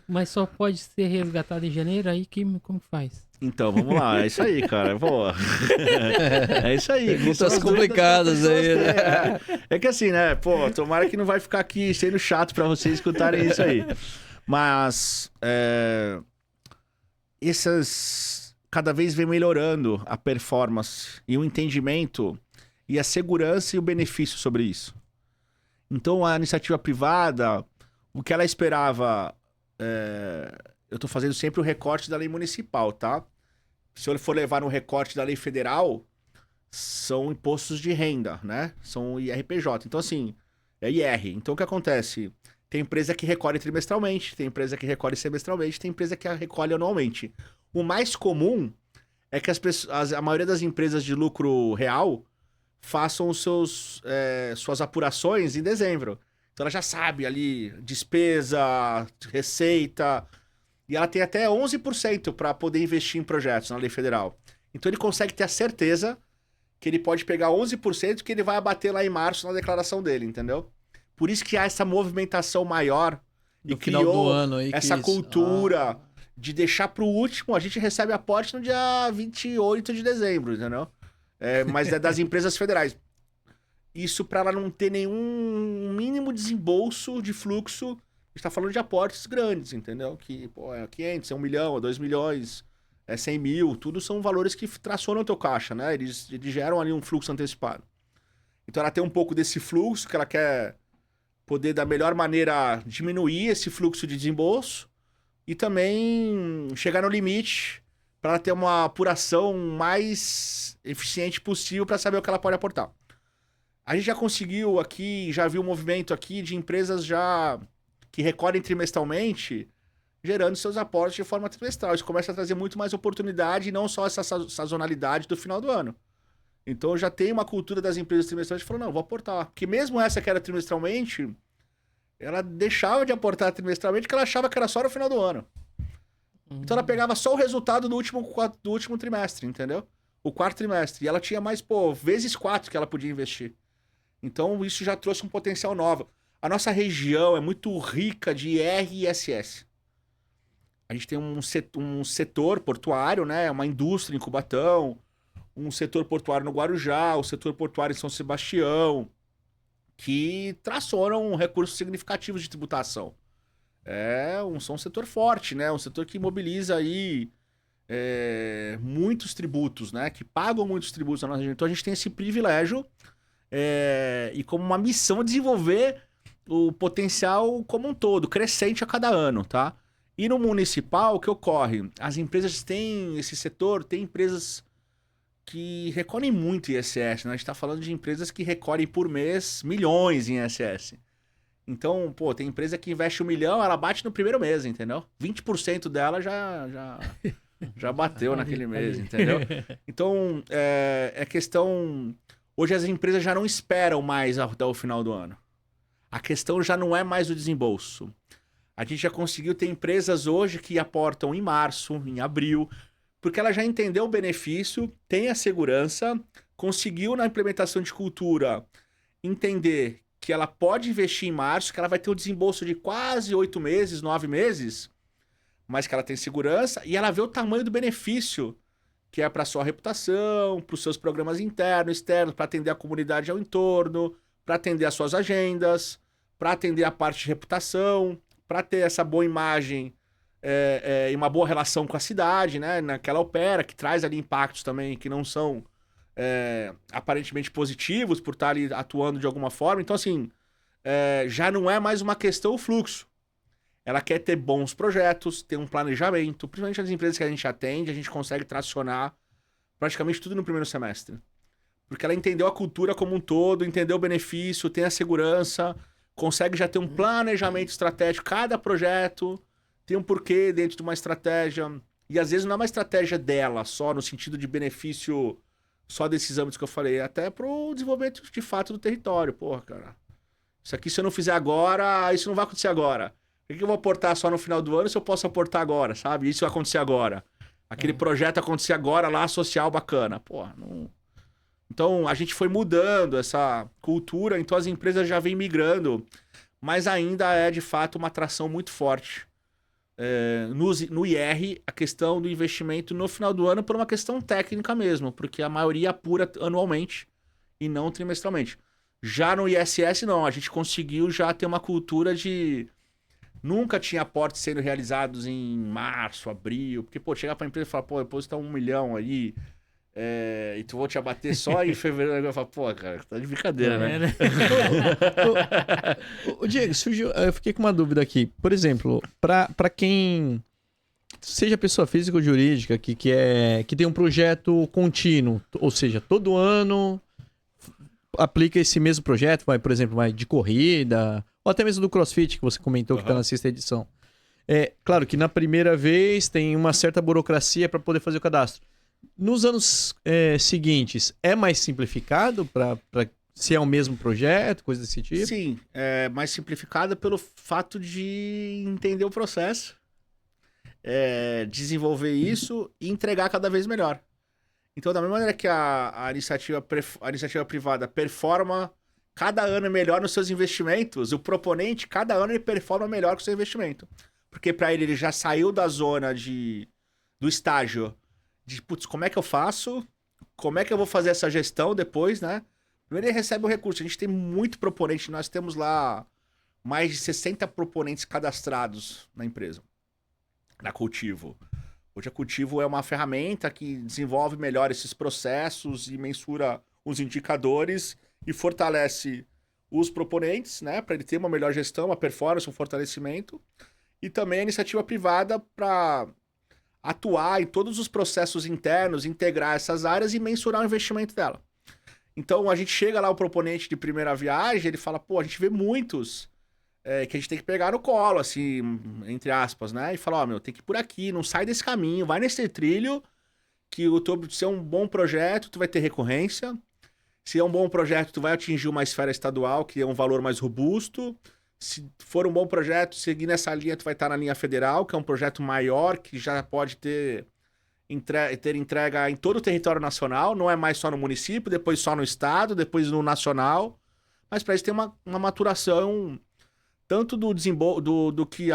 Mas só pode ser resgatado em janeiro, aí como que faz? Então, vamos lá, é isso aí, cara, boa. É isso aí. Perguntas complicadas aí, né? É que assim, né, pô, tomara que não vai ficar aqui sendo chato pra vocês escutarem isso aí. Mas, cada vez vem melhorando a performance e o entendimento e a segurança e o benefício sobre isso. Então, a iniciativa privada, o que ela esperava... eu tô fazendo sempre o recorte da lei municipal, tá? Se eu for levar no recorte da lei federal, são impostos de renda, né? São IRPJ. Então, assim, é IR. Então, o que acontece? Tem empresa que recolhe trimestralmente, tem empresa que recolhe semestralmente, tem empresa que recolhe anualmente. O mais comum é que a maioria das empresas de lucro real façam suas apurações em dezembro. Então ela já sabe ali despesa, receita, e ela tem até 11% para poder investir em projetos na lei federal. Então ele consegue ter a certeza que ele pode pegar 11% que ele vai abater lá em março na declaração dele, entendeu? Por isso que há essa movimentação maior No final do ano aí, essa cultura de deixar pro último. A gente recebe aporte no dia 28 de dezembro, entendeu? Mas é das empresas federais. Isso para ela não ter nenhum mínimo desembolso de fluxo. A gente tá falando de aportes grandes, entendeu? Que, pô, é 500, é 1 milhão, é 2 milhões, é 100 mil. Tudo são valores que tracionam o teu caixa, né? Eles geram ali um fluxo antecipado. Então ela tem um pouco desse fluxo que ela quer poder, da melhor maneira, diminuir esse fluxo de desembolso e também chegar no limite para ela ter uma apuração mais eficiente possível para saber o que ela pode aportar. A gente já conseguiu aqui, já viu um movimento aqui de empresas já que recolhem trimestralmente, gerando seus aportes de forma trimestral. Isso começa a trazer muito mais oportunidade e não só essa sazonalidade do final do ano. Então já tem uma cultura das empresas trimestralmente que falou, não, vou aportar. Porque mesmo essa que era trimestralmente, ela deixava de aportar trimestralmente porque ela achava que era só no final do ano. Então ela pegava só o resultado do último trimestre, entendeu? O quarto trimestre. E ela tinha mais, vezes 4 que ela podia investir. Então isso já trouxe um potencial novo. A nossa região é muito rica de IR e ISS. A gente tem um setor portuário, né? Uma indústria em Cubatão, um setor portuário no Guarujá, o setor portuário em São Sebastião, que tracionam recursos significativos de tributação. São um setor forte, né? Um setor que mobiliza aí muitos tributos, né? Que pagam muitos tributos na nossa região. Então a gente tem esse privilégio e como uma missão desenvolver o potencial como um todo, crescente a cada ano, tá? E no municipal, o que ocorre? As empresas têm esse setor, tem empresas que recolhem muito ISS, né? A gente está falando de empresas que recolhem por mês milhões em ISS. Então, pô, tem empresa que investe 1 milhão, ela bate no primeiro mês, entendeu? 20% dela já bateu naquele mês, entendeu? Então, é questão... Hoje as empresas já não esperam mais até o final do ano. A questão já não é mais o desembolso. A gente já conseguiu ter empresas hoje que aportam em março, em abril, porque ela já entendeu o benefício, tem a segurança, conseguiu na implementação de cultura entender que ela pode investir em março, que ela vai ter um desembolso de quase 8 meses, 9 meses, mas que ela tem segurança e ela vê o tamanho do benefício que é para sua reputação, para os seus programas internos, externos, para atender a comunidade ao entorno, para atender as suas agendas, para atender a parte de reputação, para ter essa boa imagem e uma boa relação com a cidade, né? Naquela opera, que traz ali impactos também que não são aparentemente positivos por estar ali atuando de alguma forma. Então, assim, já não é mais uma questão o fluxo. Ela quer ter bons projetos, ter um planejamento. Principalmente as empresas que a gente atende, a gente consegue tracionar praticamente tudo no primeiro semestre. Porque ela entendeu a cultura como um todo, entendeu o benefício, tem a segurança, consegue já ter um planejamento estratégico. Cada projeto tem um porquê dentro de uma estratégia. E às vezes não é uma estratégia dela só, no sentido de benefício só desses âmbitos que eu falei, até pro desenvolvimento de fato do território. Porra, cara, isso aqui se eu não fizer agora, isso não vai acontecer agora. Por que eu vou aportar só no final do ano se eu posso aportar agora, sabe? Isso vai acontecer agora. Aquele projeto acontecer agora lá, social, bacana. Porra, não... Então, a gente foi mudando essa cultura, então as empresas já vêm migrando, mas ainda é, de fato, uma atração muito forte. No IR, a questão do investimento no final do ano por uma questão técnica mesmo, porque a maioria apura anualmente e não trimestralmente. Já no ISS, não. A gente conseguiu já ter uma cultura de... Nunca tinha aportes sendo realizados em março, abril, porque, pô, chegar pra empresa e falar, pô, depois tá 1 milhão aí... e tu vou te abater só em fevereiro. Eu falo, pô, cara, tá de brincadeira, né? Ô, Diego, surgiu, eu fiquei com uma dúvida aqui. Por exemplo, para quem seja pessoa física ou jurídica que tem um projeto contínuo, ou seja, todo ano aplica esse mesmo projeto, por exemplo, de corrida, ou até mesmo do CrossFit, que você comentou que tá na 6ª edição. Claro que na primeira vez tem uma certa burocracia para poder fazer o cadastro. Nos anos seguintes, é mais simplificado para se é o mesmo projeto, coisa desse tipo? Sim, é mais simplificado pelo fato de entender o processo, desenvolver isso e entregar cada vez melhor. Então, da mesma maneira que a iniciativa privada performa cada ano melhor nos seus investimentos, o proponente, cada ano, ele performa melhor com o seu investimento. Porque para ele já saiu da zona do estágio de, putz, como é que eu faço? Como é que eu vou fazer essa gestão depois, né? Primeiro ele recebe o recurso. A gente tem muito proponente. Nós temos lá mais de 60 proponentes cadastrados na empresa, na Cultivo. Hoje a Cultivo é uma ferramenta que desenvolve melhor esses processos e mensura os indicadores e fortalece os proponentes, né? Para ele ter uma melhor gestão, uma performance, um fortalecimento. E também a iniciativa privada para atuar em todos os processos internos, integrar essas áreas e mensurar o investimento dela. Então, a gente chega lá, o proponente de primeira viagem, ele fala, pô, a gente vê muitos que a gente tem que pegar no colo, assim, entre aspas, né? E fala, ó, tem que ir por aqui, não sai desse caminho, vai nesse trilho, que se é um bom projeto, tu vai ter recorrência. Se é um bom projeto, tu vai atingir uma esfera estadual, que é um valor mais robusto. Se for um bom projeto, seguir nessa linha, tu vai estar na linha federal, que é um projeto maior, que já pode ter entrega em todo o território nacional, não é mais só no município, depois só no estado, depois no nacional. Mas para isso tem uma maturação tanto do que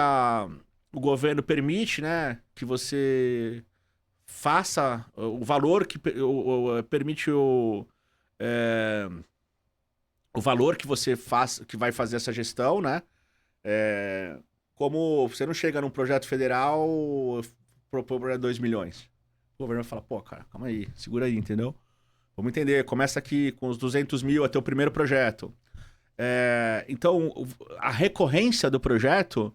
o governo permite, né, que você faça o valor que permite o valor que você faz, que vai fazer essa gestão, né? Como você não chega num projeto federal propor 2 milhões. O governo vai falar, pô, cara, calma aí, segura aí, entendeu? Vamos entender, começa aqui com os 200 mil até o primeiro projeto. Então, a recorrência do projeto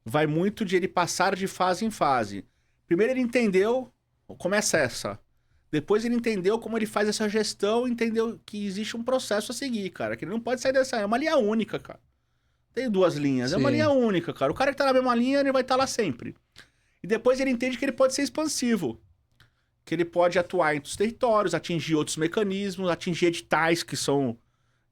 vai muito de ele passar de fase em fase. Primeiro ele entendeu como é essa. Depois ele entendeu como ele faz essa gestão, entendeu que existe um processo a seguir, cara. Que ele não pode sair dessa. É uma linha única, cara. Tem 2 linhas, é uma linha única, cara. O cara que tá na mesma linha, ele vai estar lá sempre. E depois ele entende que ele pode ser expansivo. Que ele pode atuar em outros territórios, atingir outros mecanismos, atingir editais, que são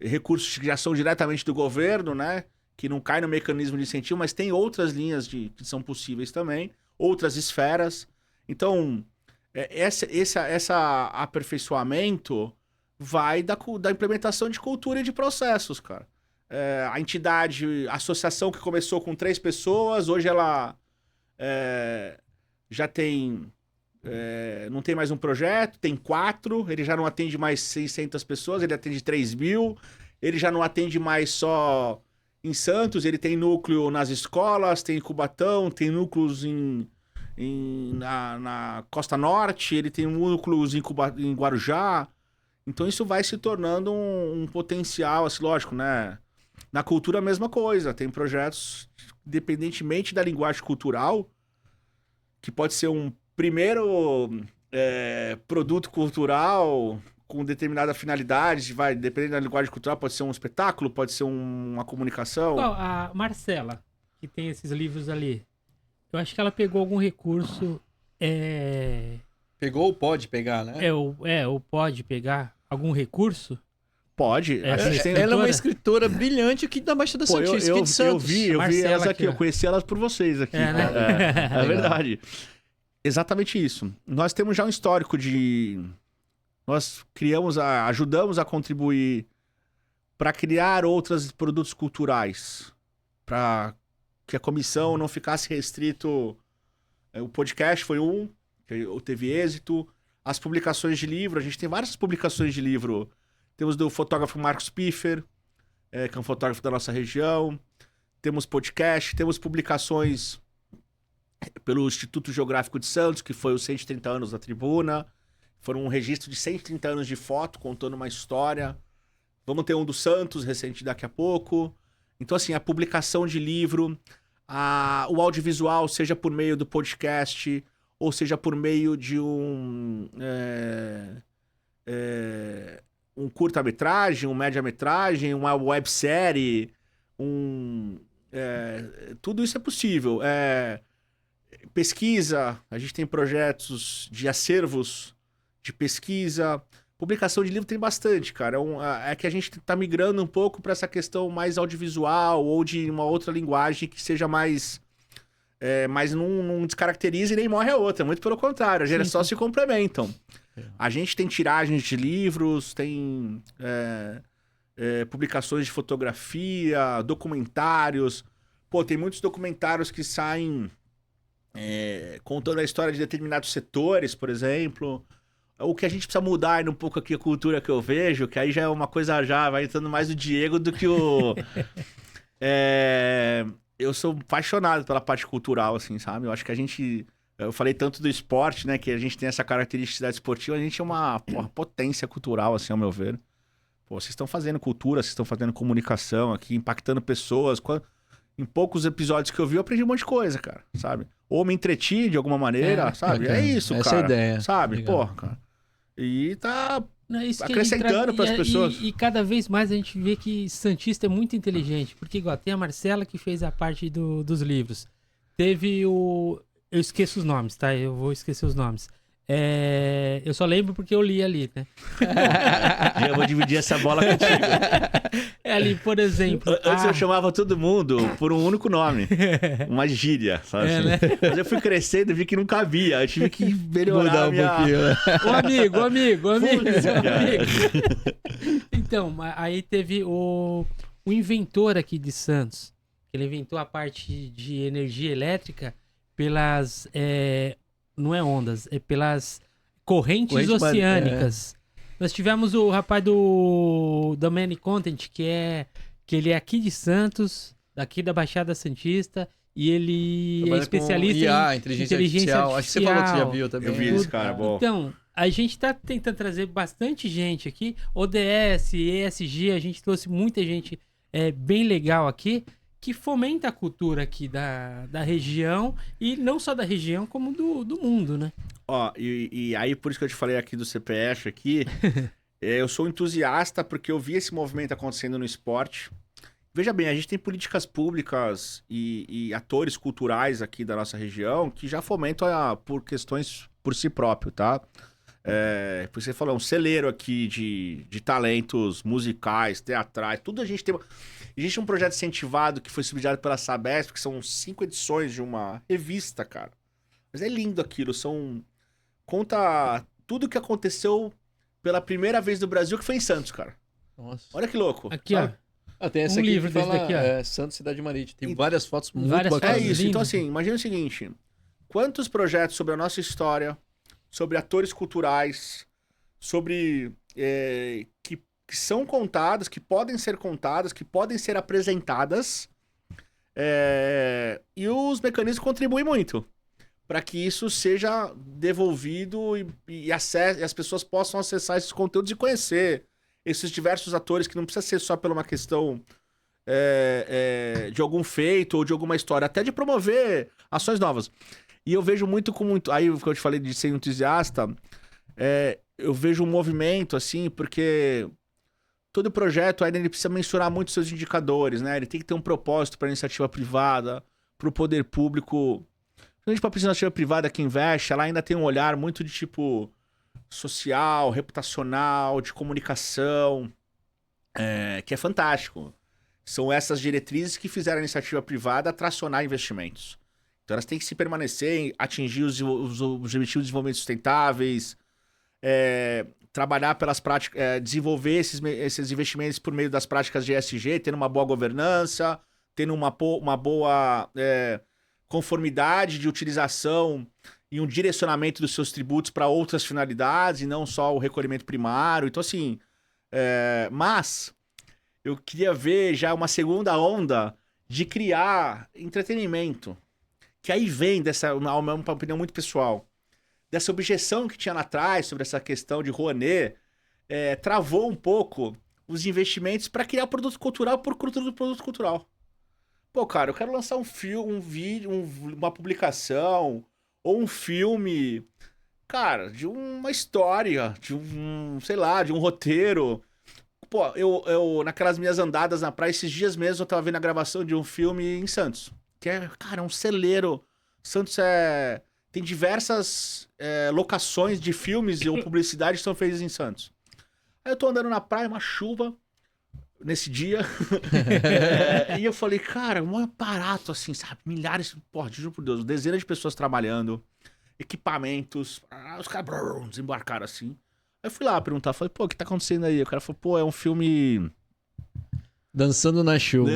recursos que já são diretamente do governo, né? Que não cai no mecanismo de incentivo, mas tem outras linhas que são possíveis também, outras esferas. Então, esse aperfeiçoamento vai da implementação de cultura e de processos, cara. A entidade, a associação que começou com 3 pessoas, hoje ela já tem... não tem mais um projeto, tem 4, ele já não atende mais 600 pessoas, ele atende 3 mil, ele já não atende mais só em Santos, ele tem núcleo nas escolas, tem em Cubatão, tem núcleos na Costa Norte, ele tem núcleos em Guarujá. Então isso vai se tornando um potencial, assim, lógico, né? Na cultura a mesma coisa, tem projetos, independentemente da linguagem cultural, que pode ser um primeiro produto cultural com determinada finalidade, dependendo da linguagem cultural, pode ser um espetáculo, pode ser uma comunicação. Bom, a Marcela, que tem esses livros ali, eu acho que ela pegou algum recurso... Pegou ou pode pegar, né? Ou pode pegar algum recurso? Pode. Ela é uma escritora brilhante aqui da Baixada Santista, aqui de Santos. Eu vi elas aqui, eu conheci elas por vocês aqui. Né? É verdade. Exatamente isso. Nós temos já um histórico de... Nós ajudamos a contribuir para criar outros produtos culturais, para que a comissão não ficasse restrito. O podcast foi que teve êxito. As publicações de livro, a gente tem várias publicações de livro. Temos do fotógrafo Marcos Piffer, que é um fotógrafo da nossa região. Temos podcast, temos publicações pelo Instituto Geográfico de Santos, que foi os 130 anos da Tribuna. Foram um registro de 130 anos de foto, contando uma história. Vamos ter um do Santos, recente daqui a pouco. Então, assim, a publicação de livro, o audiovisual, seja por meio do podcast, ou seja por meio de um curta-metragem, um média-metragem, uma websérie, tudo isso é possível. Pesquisa, a gente tem projetos de acervos de pesquisa. Publicação de livro tem bastante, cara. É que a gente tá migrando um pouco para essa questão mais audiovisual ou de uma outra linguagem que seja mais... mas não descaracteriza e nem morre a outra. Muito pelo contrário, elas só se complementam. A gente tem tiragens de livros, tem publicações de fotografia, documentários. Pô, tem muitos documentários que saem contando a história de determinados setores, por exemplo. O que a gente precisa mudar um pouco aqui a cultura que eu vejo, que aí já é uma coisa, já vai entrando mais o Diego do que o... Eu sou apaixonado pela parte cultural, assim, sabe? Eu acho que a gente... Eu falei tanto do esporte, né? Que a gente tem essa característica esportiva. A gente é uma potência cultural, assim, ao meu ver. Pô, vocês estão fazendo cultura, vocês estão fazendo comunicação aqui, impactando pessoas. Em poucos episódios que eu vi, eu aprendi um monte de coisa, cara, sabe? Ou me entreti de alguma maneira, sabe? É isso, cara. Essa é a ideia. Sabe? Legal. Pô, cara. E tá Isso acrescentando para as pessoas. E cada vez mais a gente vê que Santista é muito inteligente. Porque, igual, tem a Marcela que fez a parte dos livros. Teve o... Eu esqueço os nomes, tá? Eu vou esquecer os nomes. Eu só lembro porque eu li ali, né? Eu vou dividir essa bola contigo. Ali, por exemplo... Antes eu chamava todo mundo por um único nome. Uma gíria, sabe? Né? Mas eu fui crescendo e vi que não cabia. Eu tive que melhorar Mudar um pouquinho, né? O amigo. Então, aí teve o inventor aqui de Santos. Ele inventou a parte de energia elétrica. pelas... não é ondas, é pelas correntes Corrente oceânicas. Nós tivemos o rapaz da Many Content, que ele é aqui de Santos, daqui da Baixada Santista, e ele Trabalha é especialista com IA, em inteligência artificial. Acho que você falou que você já viu também. Eu vi esse cara, bom. Então, a gente tá tentando trazer bastante gente aqui. ODS, ESG, a gente trouxe muita gente bem legal aqui, que fomenta a cultura aqui da região, e não só da região, como do mundo, né? Ó, e aí por isso que eu te falei aqui do CPF aqui, eu sou entusiasta porque eu vi esse movimento acontecendo no esporte. Veja bem, a gente tem políticas públicas e atores culturais aqui da nossa região que já fomentam por questões por si próprio, tá? Por você falou, um celeiro aqui de talentos musicais, teatrais, tudo a gente tem. Existe um projeto incentivado que foi subsidiado pela Sabesp, que são 5 edições de uma revista, cara. Mas é lindo aquilo, conta tudo o que aconteceu pela primeira vez no Brasil, que foi em Santos, cara. Nossa. Olha que louco. Aqui, sabe? Tem essa aqui livro que desse fala daqui, ó. Santos Cidade Marítima. Tem várias fotos muito Várias bacanas. É isso. lindo. Então, assim, imagina o seguinte: quantos projetos sobre a nossa história, sobre atores culturais, sobre que são contadas, que podem ser contadas, que podem ser apresentadas, e os mecanismos contribuem muito para que isso seja devolvido e as pessoas possam acessar esses conteúdos e conhecer esses diversos atores, que não precisa ser só por uma questão de algum feito ou de alguma história, até de promover ações novas. E eu vejo aí o que eu te falei de ser entusiasta, eu vejo um movimento, assim, porque todo projeto ainda ele precisa mensurar muito seus indicadores, né? Ele tem que ter um propósito para a iniciativa privada, para o poder público. Principalmente para a iniciativa privada que investe, ela ainda tem um olhar muito de tipo social, reputacional, de comunicação, que é fantástico. São essas diretrizes que fizeram a iniciativa privada tracionar investimentos. Então elas têm que se permanecer, atingir os objetivos de desenvolvimento sustentáveis, trabalhar pelas práticas, desenvolver esses investimentos por meio das práticas de ESG, tendo uma boa governança, tendo uma boa conformidade de utilização e um direcionamento dos seus tributos para outras finalidades e não só o recolhimento primário. Então, assim, mas eu queria ver já uma segunda onda de criar entretenimento, que aí vem uma opinião muito pessoal, dessa objeção que tinha lá atrás sobre essa questão de Rouanet, travou um pouco os investimentos para criar produto cultural por cultura do produto cultural. Pô, cara, eu quero lançar um filme, um vídeo, uma publicação ou um filme, cara, de uma história, de de um roteiro. Pô, eu naquelas minhas andadas na praia, esses dias mesmo eu tava vendo a gravação de um filme em Santos, que cara, um celeiro. Santos tem diversas locações de filmes ou publicidade que são feitas em Santos. Aí eu tô andando na praia, uma chuva, nesse dia, e eu falei, cara, um aparato assim, sabe, milhares, porra, juro por Deus, dezenas de pessoas trabalhando, equipamentos, os caras desembarcaram assim. Aí eu fui lá perguntar, falei, pô, o que tá acontecendo aí? O cara falou, pô, é um filme... Dançando na chuva.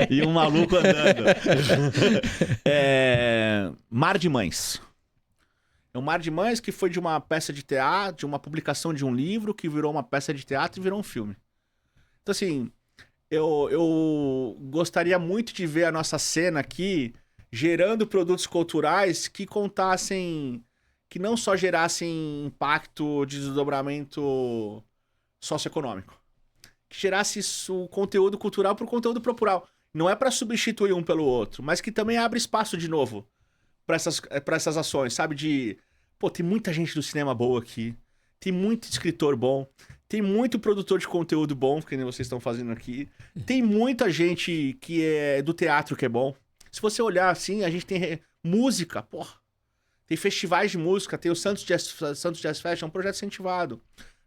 E um maluco andando. Mar de Mães. É um Mar de Mães que foi de uma peça de teatro, de uma publicação de um livro, que virou uma peça de teatro e virou um filme. Então, assim, eu gostaria muito de ver a nossa cena aqui gerando produtos culturais que contassem, que não só gerassem impacto de desdobramento socioeconômico, que gerasse o conteúdo cultural por conteúdo popular. Não é para substituir um pelo outro, mas que também abre espaço de novo para essas ações, sabe? Pô, tem muita gente do cinema boa aqui, tem muito escritor bom, tem muito produtor de conteúdo bom, que nem vocês estão fazendo aqui, tem muita gente que é do teatro que é bom. Se você olhar assim, a gente tem música, porra. Tem festivais de música, tem o Santos Jazz Fest, é um projeto incentivado.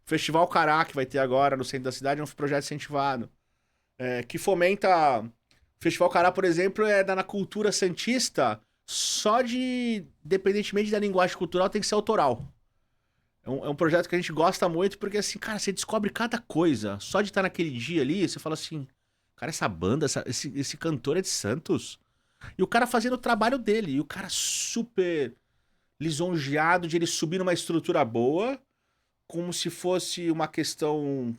Festival Cará, que vai ter agora no centro da cidade, é um projeto incentivado. Que fomenta... O Festival Cará, por exemplo, na cultura santista, independentemente da linguagem cultural, tem que ser autoral. É um projeto que a gente gosta muito, porque assim, cara, você descobre cada coisa. Só de estar naquele dia ali, você fala assim, cara, essa banda, esse cantor é de Santos. E o cara fazendo o trabalho dele. E o cara super lisonjeado de ele subir numa estrutura boa, como se fosse uma questão...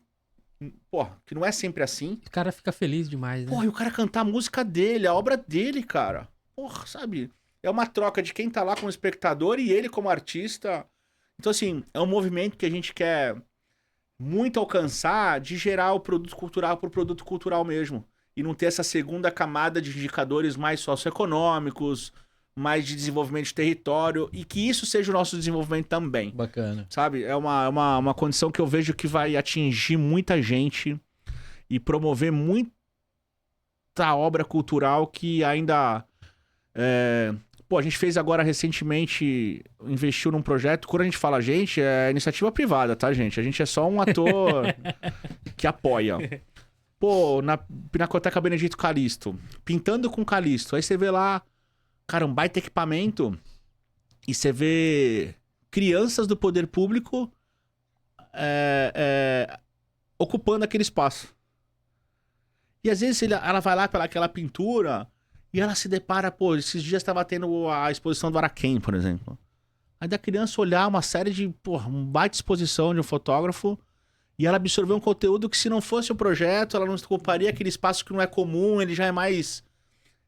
Porra, que não é sempre assim. O cara fica feliz demais, né? Porra, e o cara cantar a música dele, a obra dele, cara. Porra, sabe? É uma troca de quem tá lá como espectador e ele como artista. Então, assim, é um movimento que a gente quer muito alcançar de gerar o produto cultural por produto cultural mesmo. E não ter essa segunda camada de indicadores mais socioeconômicos, mais de desenvolvimento de território, e que isso seja o nosso desenvolvimento também. Bacana. Sabe? É uma condição que eu vejo que vai atingir muita gente e promover muita obra cultural que ainda... Pô, a gente fez agora recentemente, investiu num projeto. Quando a gente fala gente, é iniciativa privada, tá, gente? A gente é só um ator que apoia. Pô, na Pinacoteca Benedito Calixto, pintando com Calixto. Aí você vê lá, cara, um baita equipamento e você vê crianças do poder público ocupando aquele espaço. E às vezes ela vai lá pela aquela pintura... E ela se depara, pô, esses dias estava tendo a exposição do Araquém, por exemplo. Aí da criança olhar uma série de, porra, uma baita exposição de um fotógrafo e ela absorver um conteúdo que se não fosse o projeto, ela não ocuparia aquele espaço que não é comum, ele já é mais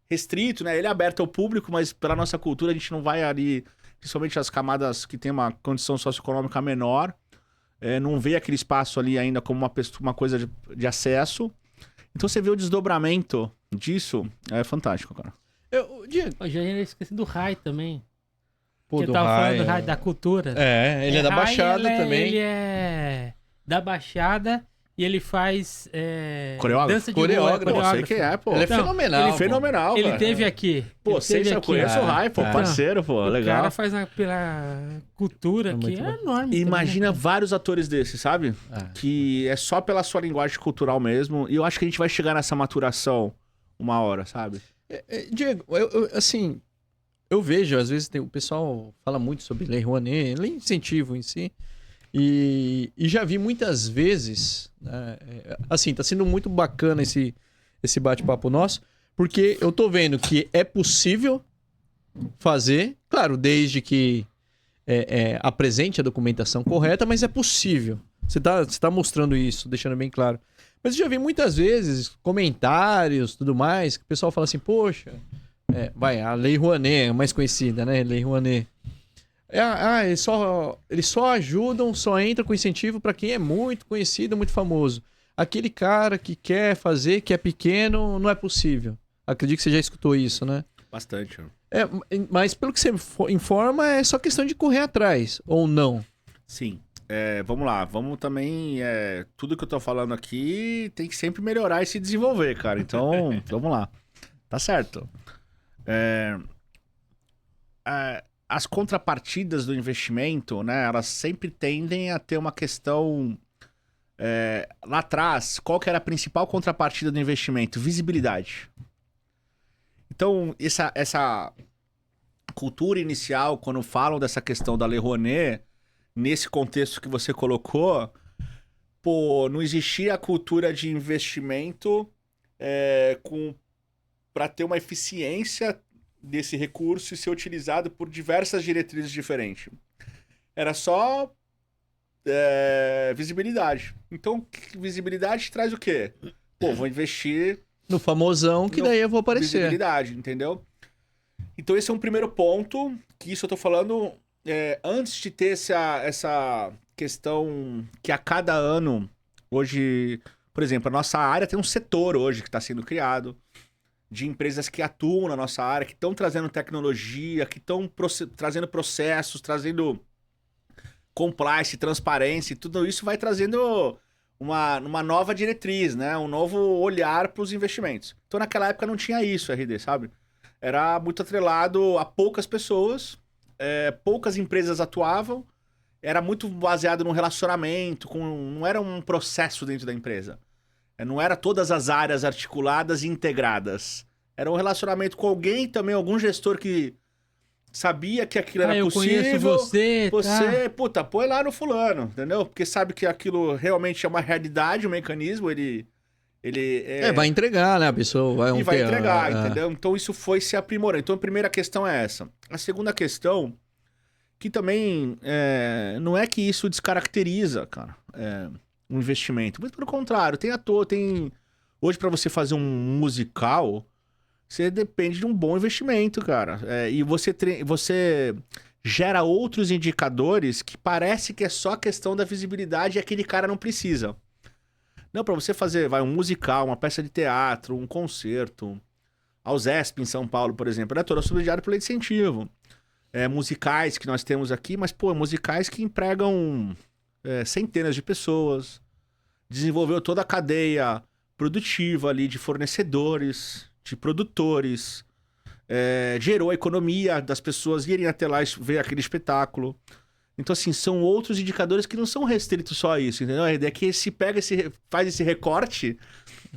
restrito, né? Ele é aberto ao público, mas pela nossa cultura a gente não vai ali, principalmente as camadas que tem uma condição socioeconômica menor, não vê aquele espaço ali ainda como uma coisa de acesso. Então você vê o desdobramento disso, é fantástico, cara. Diego, eu já ia esquecer do Rai também. Pô, que do eu tava Rai, falando do Rai, da cultura. ele é da Rai, Baixada também. Ele é da Baixada e ele faz Coreógrafo? dança de Coreógrafo. rua. Pô, sei que é, pô. Ele é Então, fenomenal. Ele é pô. fenomenal, Ele cara. teve aqui. Pô, Ele sei teve se eu aqui. conheço o Rai, pô, É. parceiro, pô, O legal. cara faz pela cultura que muito é bom. enorme. Imagina também, né? vários atores desses, sabe? Que é só pela sua linguagem cultural mesmo. E eu acho que a gente vai chegar nessa maturação uma hora, sabe? Diego, assim, eu vejo, às vezes o pessoal fala muito sobre Lei Rouanet, lei de incentivo em si, e já vi muitas vezes, né, assim, tá sendo muito bacana esse bate-papo nosso, porque eu tô vendo que é possível fazer, claro, desde que apresente a documentação correta, mas é possível. Você tá mostrando isso, deixando bem claro. Mas eu já vi muitas vezes comentários, tudo mais, que o pessoal fala assim, poxa, a Lei Rouanet é mais conhecida, né? Lei Rouanet. Eles só ajudam, só entram com incentivo para quem é muito conhecido, muito famoso. Aquele cara que quer fazer, que é pequeno, não é possível. Acredito que você já escutou isso, né? Bastante. Mas pelo que você informa, é só questão de correr atrás, ou não? Sim. Vamos lá, vamos também. Tudo que eu tô falando aqui tem que sempre melhorar e se desenvolver, cara. Então, vamos lá. Tá certo. As contrapartidas do investimento, né? Elas sempre tendem a ter uma questão. Lá atrás, qual que era a principal contrapartida do investimento? Visibilidade. Então, essa cultura inicial, quando falam dessa questão da Lei Rouanet, nesse contexto que você colocou, pô, não existia a cultura de investimento para ter uma eficiência desse recurso e ser utilizado por diversas diretrizes diferentes. Era só visibilidade. Então, visibilidade traz o quê? Pô, vou investir... No famosão, que daí eu vou aparecer. Visibilidade, entendeu? Então esse é um primeiro ponto, que isso eu tô falando antes de ter essa questão que a cada ano, hoje, por exemplo, a nossa área tem um setor hoje que está sendo criado, de empresas que atuam na nossa área, que estão trazendo tecnologia, que estão trazendo processos, trazendo compliance, transparência, e tudo isso vai trazendo uma nova diretriz, né? Um novo olhar para os investimentos. Então naquela época não tinha isso, RD, sabe? Era muito atrelado a poucas pessoas, poucas empresas atuavam, era muito baseado num relacionamento, não era um processo dentro da empresa. Não era todas as áreas articuladas e integradas. Era um relacionamento com alguém também, algum gestor que sabia que aquilo era possível. Eu conheço você, tá? Puta, põe lá no fulano, entendeu? Porque sabe que aquilo realmente é uma realidade, um mecanismo, ele Ele vai entregar, né? A pessoa vai... E vai entregar, entendeu? Então isso foi se aprimorando. Então a primeira questão é essa. A segunda questão, que também não é que isso descaracteriza, cara, um investimento. Muito pelo contrário, tem ator, tem... Hoje pra você fazer um musical, você depende de um bom investimento, cara. E você gera outros indicadores que parece que é só questão da visibilidade e aquele cara não precisa. Não, pra você fazer, um musical, uma peça de teatro, um concerto. A USESP em São Paulo, por exemplo, ela é toda subsidiada por lei de incentivo. Musicais que nós temos aqui, mas, musicais que empregam centenas de pessoas. Desenvolveu toda a cadeia produtiva ali de fornecedores, de produtores. Gerou a economia das pessoas irem até lá e ver aquele espetáculo. Então, assim, são outros indicadores que não são restritos só a isso, entendeu? A ideia é que faz esse recorte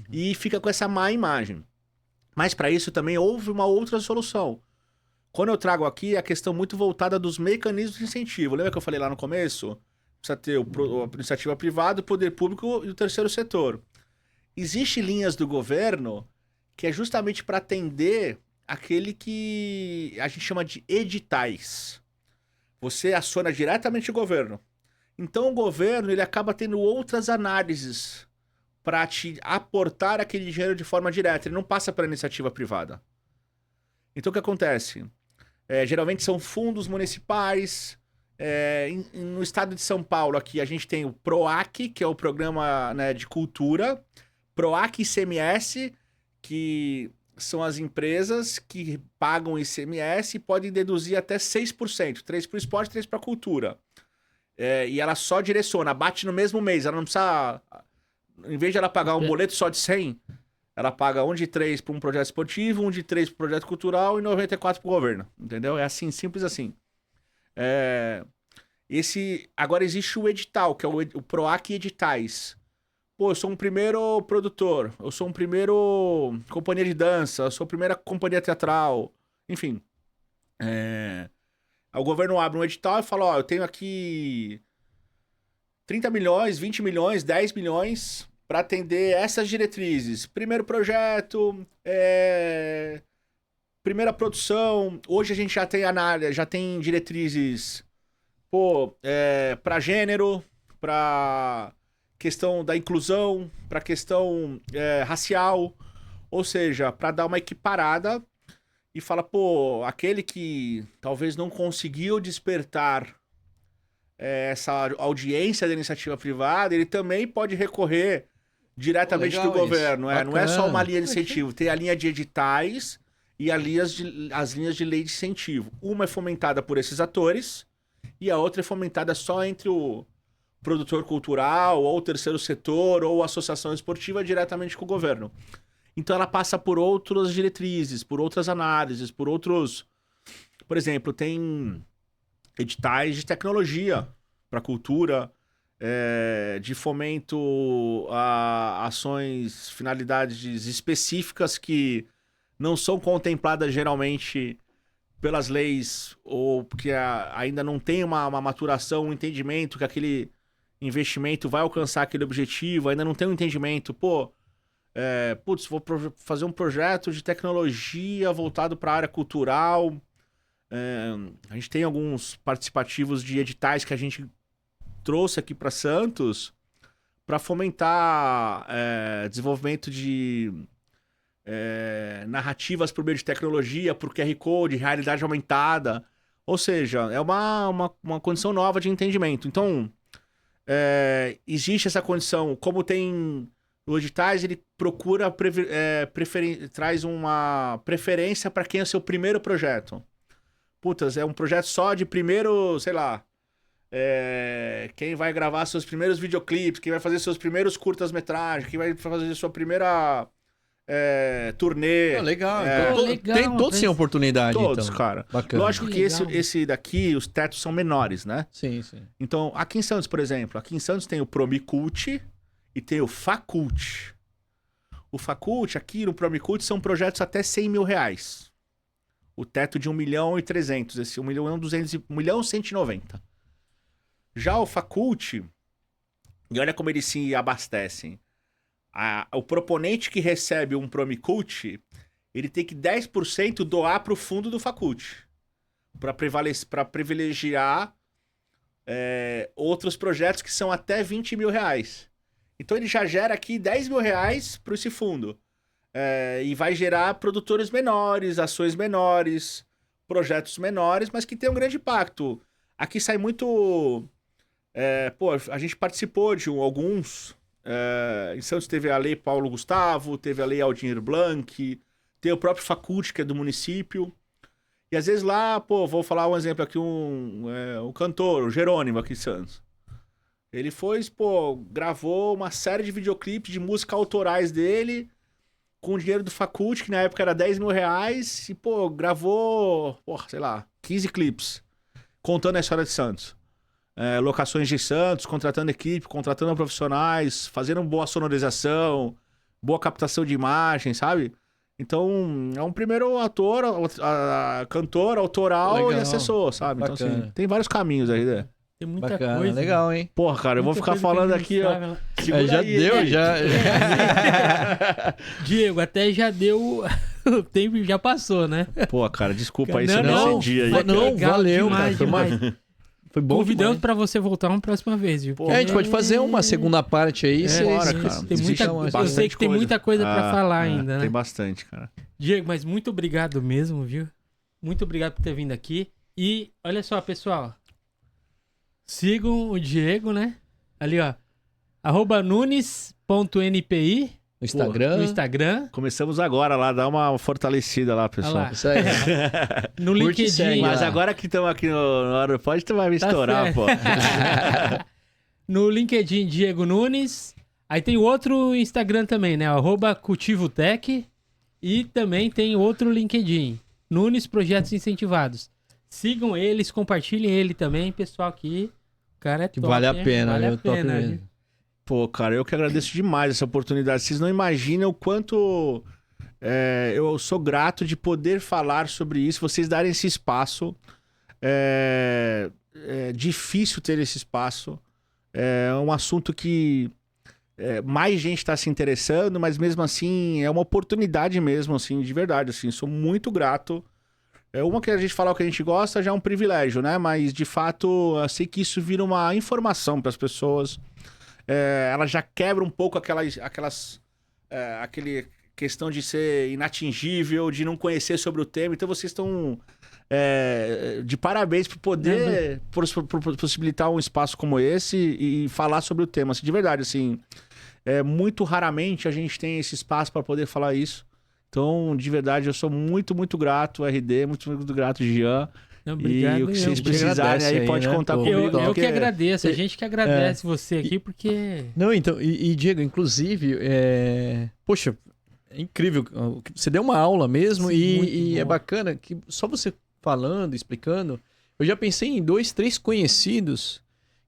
e fica com essa má imagem. Mas para isso também houve uma outra solução. Quando eu trago aqui, a questão muito voltada dos mecanismos de incentivo. Lembra que eu falei lá no começo? Precisa ter a iniciativa privada, o poder público e o terceiro setor. Existem linhas do governo que é justamente para atender aquele que a gente chama de editais. Você aciona diretamente o governo. Então o governo ele acaba tendo outras análises para te aportar aquele dinheiro de forma direta. Ele não passa para a iniciativa privada. Então o que acontece? Geralmente são fundos municipais. No estado de São Paulo aqui a gente tem o PROAC, que é o programa, né, de cultura. PROAC e ICMS, que são as empresas que pagam ICMS e podem deduzir até 6%. 3% para o esporte, 3% para a cultura. E ela só direciona, bate no mesmo mês. Ela não precisa... Em vez de ela pagar um boleto só de 100, ela paga um de 3 para um projeto esportivo, um de 3 para um projeto cultural e 94 para o governo. Entendeu? É assim, simples assim. Agora existe o edital, que é o PROAC Editais. Eu sou um primeiro produtor, eu sou um primeiro companhia de dança, eu sou a primeira companhia teatral, enfim. O governo abre um edital e fala, eu tenho aqui 30 milhões, 20 milhões, 10 milhões para atender essas diretrizes. Primeiro projeto, primeira produção. Hoje a gente já tem análise, já tem diretrizes para gênero, para questão da inclusão, para questão racial, ou seja, para dar uma equiparada e fala, aquele que talvez não conseguiu despertar essa audiência da iniciativa privada, ele também pode recorrer diretamente do governo. Não é só uma linha de incentivo, tem a linha de editais e as linhas de lei de incentivo. Uma é fomentada por esses atores e a outra é fomentada só entre o produtor cultural, ou o terceiro setor, ou associação esportiva diretamente com o governo. Então ela passa por outras diretrizes, por outras análises, por outros... Por exemplo, tem editais de tecnologia para cultura, de fomento a ações, finalidades específicas que não são contempladas geralmente pelas leis, ou porque ainda não tem uma maturação, um entendimento que aquele investimento vai alcançar aquele objetivo, ainda não tem um entendimento, vou fazer um projeto de tecnologia voltado para a área cultural. A gente tem alguns participativos de editais que a gente trouxe aqui para Santos para fomentar desenvolvimento de narrativas por meio de tecnologia, por QR Code, realidade aumentada. Ou seja, é uma condição nova de entendimento. Então, existe essa condição, como tem o editais, ele procura traz uma preferência para quem é o seu primeiro projeto. É um projeto só de primeiro, sei lá, quem vai gravar seus primeiros videoclipes, quem vai fazer seus primeiros curtas-metragens, quem vai fazer sua primeira turnê. Legal. Legal, Tem todos sem oportunidade. Todos, então. cara. Bacana. Lógico que esse daqui, os tetos são menores, né? Sim, sim. Então, aqui em Santos, por exemplo, tem o Promicult e tem o Facult. O Facult, aqui no Promicult, são projetos até 100 mil reais. O teto de 1.300.000, esse 1.190.000. Já o Facult, e olha como eles se abastecem. o proponente que recebe um Promicult, ele tem que 10% doar para o fundo do Facult. Para privilegiar outros projetos que são até 20 mil reais. Então ele já gera aqui 10 mil reais para esse fundo. E vai gerar produtores menores, ações menores, projetos menores, mas que tem um grande impacto. Aqui sai muito... a gente participou de alguns... em Santos teve a Lei Paulo Gustavo, teve a Lei Aldir Blanc, tem o próprio Facult, que é do município. E às vezes lá, vou falar um exemplo aqui, o cantor, o Jerônimo aqui em Santos. Ele gravou uma série de videoclipes de música autorais dele, com o dinheiro do Facult, que na época era 10 mil reais, e, gravou, 15 clipes, contando a história de Santos. Locações de Santos, contratando equipe, contratando profissionais, fazendo boa sonorização, boa captação de imagem, sabe? Então, é um primeiro ator, cantor, autoral legal. E assessor, sabe? Bacana. Então, assim, tem vários caminhos aí, né? Tem muita Bacana, coisa. legal, hein? Porra, cara, eu vou ficar falando aqui, ó. Segura Já aí, deu, hein? já. Diego, até já deu... O tempo já passou, né? Pô, cara, desculpa aí se eu Não, não acendi aí. foi cara. legal valeu, demais, cara. demais. Foi bom Convidamos demais. pra você voltar uma próxima vez, viu? A gente pode fazer uma segunda parte aí. bora, isso, cara. Tem Existe muita, uma- eu sei bastante que tem coisa. muita coisa pra falar ainda, né? Tem bastante, cara. Diego, mas muito obrigado mesmo, viu? Muito obrigado por ter vindo aqui. E olha só, pessoal. Sigam o Diego, né? Ali, ó. @nunes.npi No Instagram. no Instagram. Começamos agora lá, dá uma fortalecida lá, pessoal. Olha lá. Isso aí. No Curte e LinkedIn. segue lá. Mas agora que estamos aqui no Aeropode, tu vai me Tá estourar, certo. pô. No LinkedIn, Diego Nunes. Aí tem outro Instagram também, né? @cultivotech. E também tem outro LinkedIn, Nunes Projetos Incentivados. Sigam eles, compartilhem ele também, pessoal, aqui. O cara é Que top, vale a hein? pena, Vale né? a Top pena, mesmo. viu? Pô, cara, eu que agradeço demais essa oportunidade. Vocês não imaginam o quanto eu sou grato de poder falar sobre isso, vocês darem esse espaço. É difícil ter esse espaço. É um assunto que mais gente está se interessando, mas mesmo assim é uma oportunidade mesmo, assim, de verdade. Assim, sou muito grato. Uma que a gente falar o que a gente gosta já é um privilégio, né? Mas de fato, eu sei que isso vira uma informação para as pessoas. Ela já quebra um pouco aquela questão de ser inatingível, de não conhecer sobre o tema. Então vocês estão de parabéns por poder possibilitar um espaço como esse e falar sobre o tema. Assim, de verdade, assim, muito raramente a gente tem esse espaço para poder falar isso. Então, de verdade, eu sou muito, muito grato, RD, muito, muito grato, Jean. Não, obrigado, E o que vocês eu. precisarem aí, aí, pode né? contar Pô, comigo. Eu que porque- agradeço, a gente que agradece você aqui, porque... Não, então, e Diego, inclusive, poxa, é incrível. Você deu uma aula mesmo. Sim, muito e é bom. bacana que só você falando, explicando, eu já pensei em 2, 3 conhecidos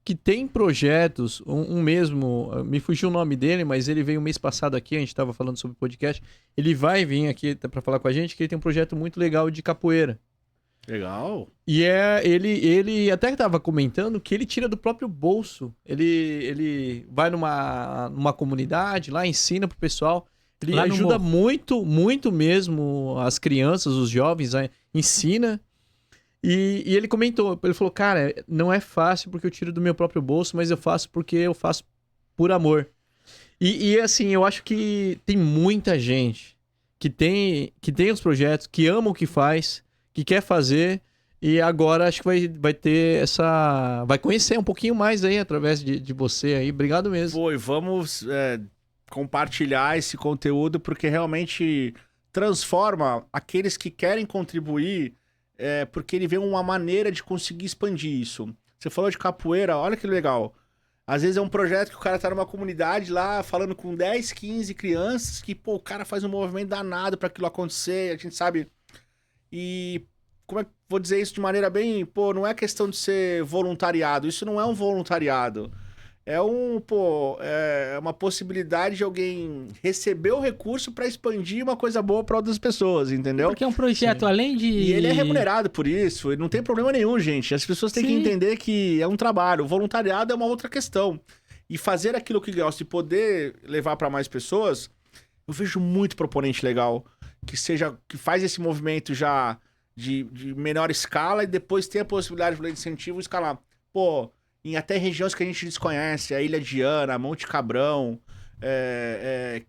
que têm projetos, um mesmo, me fugiu o nome dele, mas ele veio mês passado aqui, a gente estava falando sobre podcast, ele vai vir aqui para falar com a gente, que ele tem um projeto muito legal de capoeira. Legal. E ele até estava comentando que ele tira do próprio bolso. Ele vai numa comunidade lá, ensina pro pessoal. Ele Lá no ajuda morro. muito, muito mesmo as crianças, os jovens, ensina. E ele comentou, ele falou, cara, não é fácil porque eu tiro do meu próprio bolso, mas eu faço porque eu faço por amor. E assim, eu acho que tem muita gente que tem os projetos, que ama o que faz, que quer fazer, e agora acho que vai ter essa... Vai conhecer um pouquinho mais aí através de você aí. Obrigado mesmo. Pô, e vamos compartilhar esse conteúdo, porque realmente transforma aqueles que querem contribuir, porque ele vê uma maneira de conseguir expandir isso. Você falou de capoeira, olha que legal. Às vezes é um projeto que o cara tá numa comunidade lá, falando com 10, 15 crianças, que, pô, o cara faz um movimento danado pra aquilo acontecer, a gente sabe... E como é que vou dizer isso de maneira bem... Pô, não é questão de ser voluntariado. Isso não é um voluntariado. É uma possibilidade de alguém receber o recurso para expandir uma coisa boa para outras pessoas, entendeu? Porque é um projeto, Sim. além de... E ele é remunerado por isso. E não tem problema nenhum, gente. As pessoas têm que Sim. entender que é um trabalho. O voluntariado é uma outra questão. e fazer aquilo que gosta e poder levar para mais pessoas, eu vejo muito proponente legal que faz esse movimento já de menor escala e depois tem a possibilidade de incentivo escalar. Pô, em até regiões que a gente desconhece, a Ilha de Ana, Monte Cabrão,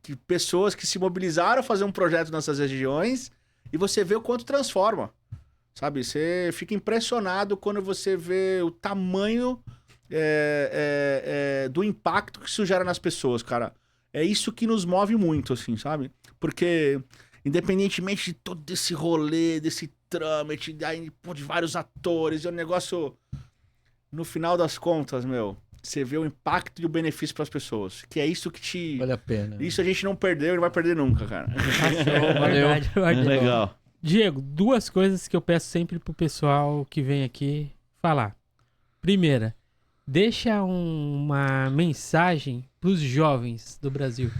que pessoas que se mobilizaram a fazer um projeto nessas regiões e você vê o quanto transforma, sabe? Você fica impressionado quando você vê o tamanho do impacto que isso gera nas pessoas, cara. É isso que nos move muito, assim, sabe? Porque, independentemente de todo esse rolê, desse trâmite, de vários atores, é um negócio... No final das contas, você vê o impacto e o benefício para as pessoas. Que é isso que te... Vale a pena. Isso a gente não perdeu e não vai perder nunca, cara. Valeu. Verdade. Legal. Diego, 2 coisas que eu peço sempre pro pessoal que vem aqui falar. Primeira, deixa uma mensagem pros jovens do Brasil.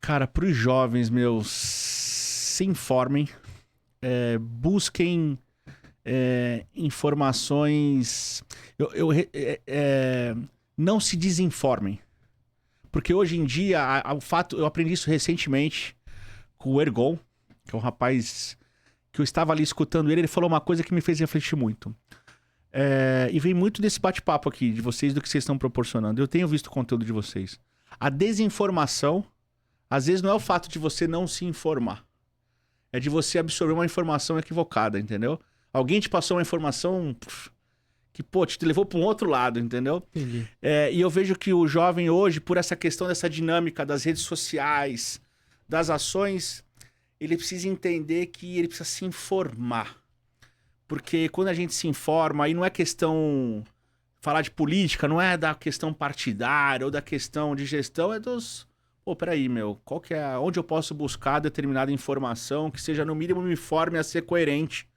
Cara, pros jovens, se informem. Busquem informações... não se desinformem. Porque hoje em dia, eu aprendi isso recentemente com o Ergon, que é um rapaz que eu estava ali escutando ele falou uma coisa que me fez refletir muito. E vem muito desse bate-papo aqui, de vocês, do que vocês estão proporcionando. Eu tenho visto o conteúdo de vocês. A desinformação, às vezes, não é o fato de você não se informar. É de você absorver uma informação equivocada, entendeu? Alguém te passou uma informação que, te levou para um outro lado, entendeu? Entendi. E eu vejo que o jovem hoje, por essa questão dessa dinâmica das redes sociais, das ações, ele precisa entender que ele precisa se informar. Porque quando a gente se informa, aí não é questão... Falar de política não é da questão partidária ou da questão de gestão, é dos... peraí, qual que é... Onde eu posso buscar determinada informação que seja, no mínimo, uniforme a ser coerente,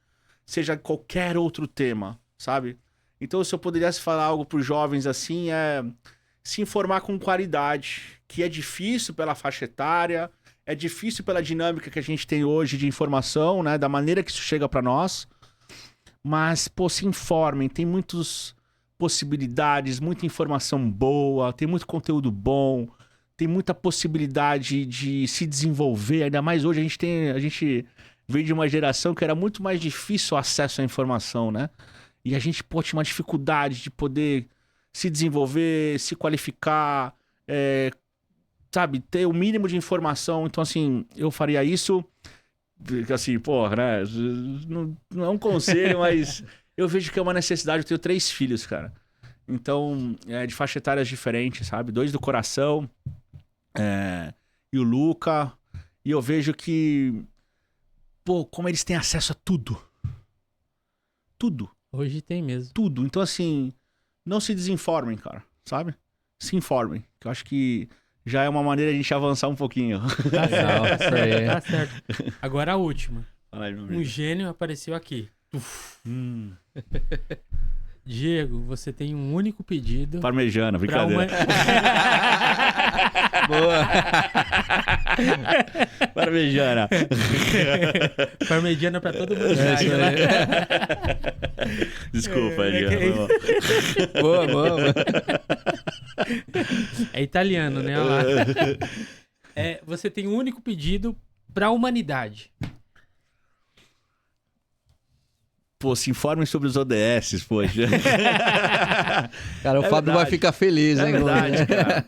seja qualquer outro tema, sabe? Então, se eu pudesse falar algo para os jovens assim, se informar com qualidade, que é difícil pela faixa etária, é difícil pela dinâmica que a gente tem hoje de informação, né? Da maneira que isso chega para nós. Mas, se informem, tem muitas possibilidades, muita informação boa, tem muito conteúdo bom, tem muita possibilidade de se desenvolver, ainda mais hoje a gente veio de uma geração que era muito mais difícil o acesso à informação, né? E a gente, tinha uma dificuldade de poder se desenvolver, se qualificar, sabe, ter o mínimo de informação. Então, assim, eu faria isso, assim, né? Não é um conselho, mas eu vejo que é uma necessidade. Eu tenho 3 filhos, cara. Então, de faixa etárias diferentes, sabe? 2 do coração, e o Luca. E eu vejo que, como eles têm acesso a tudo. Tudo. Hoje tem mesmo. Tudo. Então, assim, não se desinformem, cara, sabe? Se informem. Que eu acho que já é uma maneira de a gente avançar um pouquinho. Legal, tá certo. Agora a última. Aí, meu Um amigo. gênio apareceu aqui. Diego, você tem um único pedido. Parmejana, pra uma... brincadeira. Boa. Parmejana. Parmegiana pra todo mundo. Desculpa, Diego. Boa. É italiano, né? Olha lá. Você tem um único pedido pra humanidade. Se informem sobre os ODS, poxa. Cara, o Fábio vai ficar feliz, hein? Verdade, cara.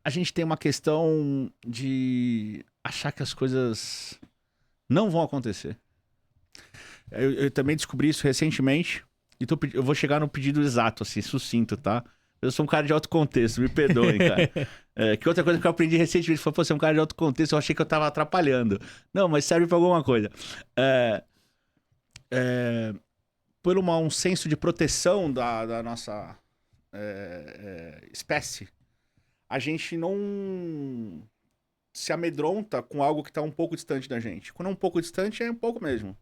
A gente tem uma questão de achar que as coisas não vão acontecer. Eu também descobri isso recentemente. E eu vou chegar no pedido exato, assim, sucinto, tá? Eu sou um cara de alto contexto, me perdoem, cara. Que outra coisa que eu aprendi recentemente foi, você é um cara de alto contexto, eu achei que eu tava atrapalhando. Não, mas serve pra alguma coisa. Por um senso de proteção da nossa espécie, a gente não se amedronta com algo que está um pouco distante da gente. Quando é um pouco distante, é um pouco mesmo.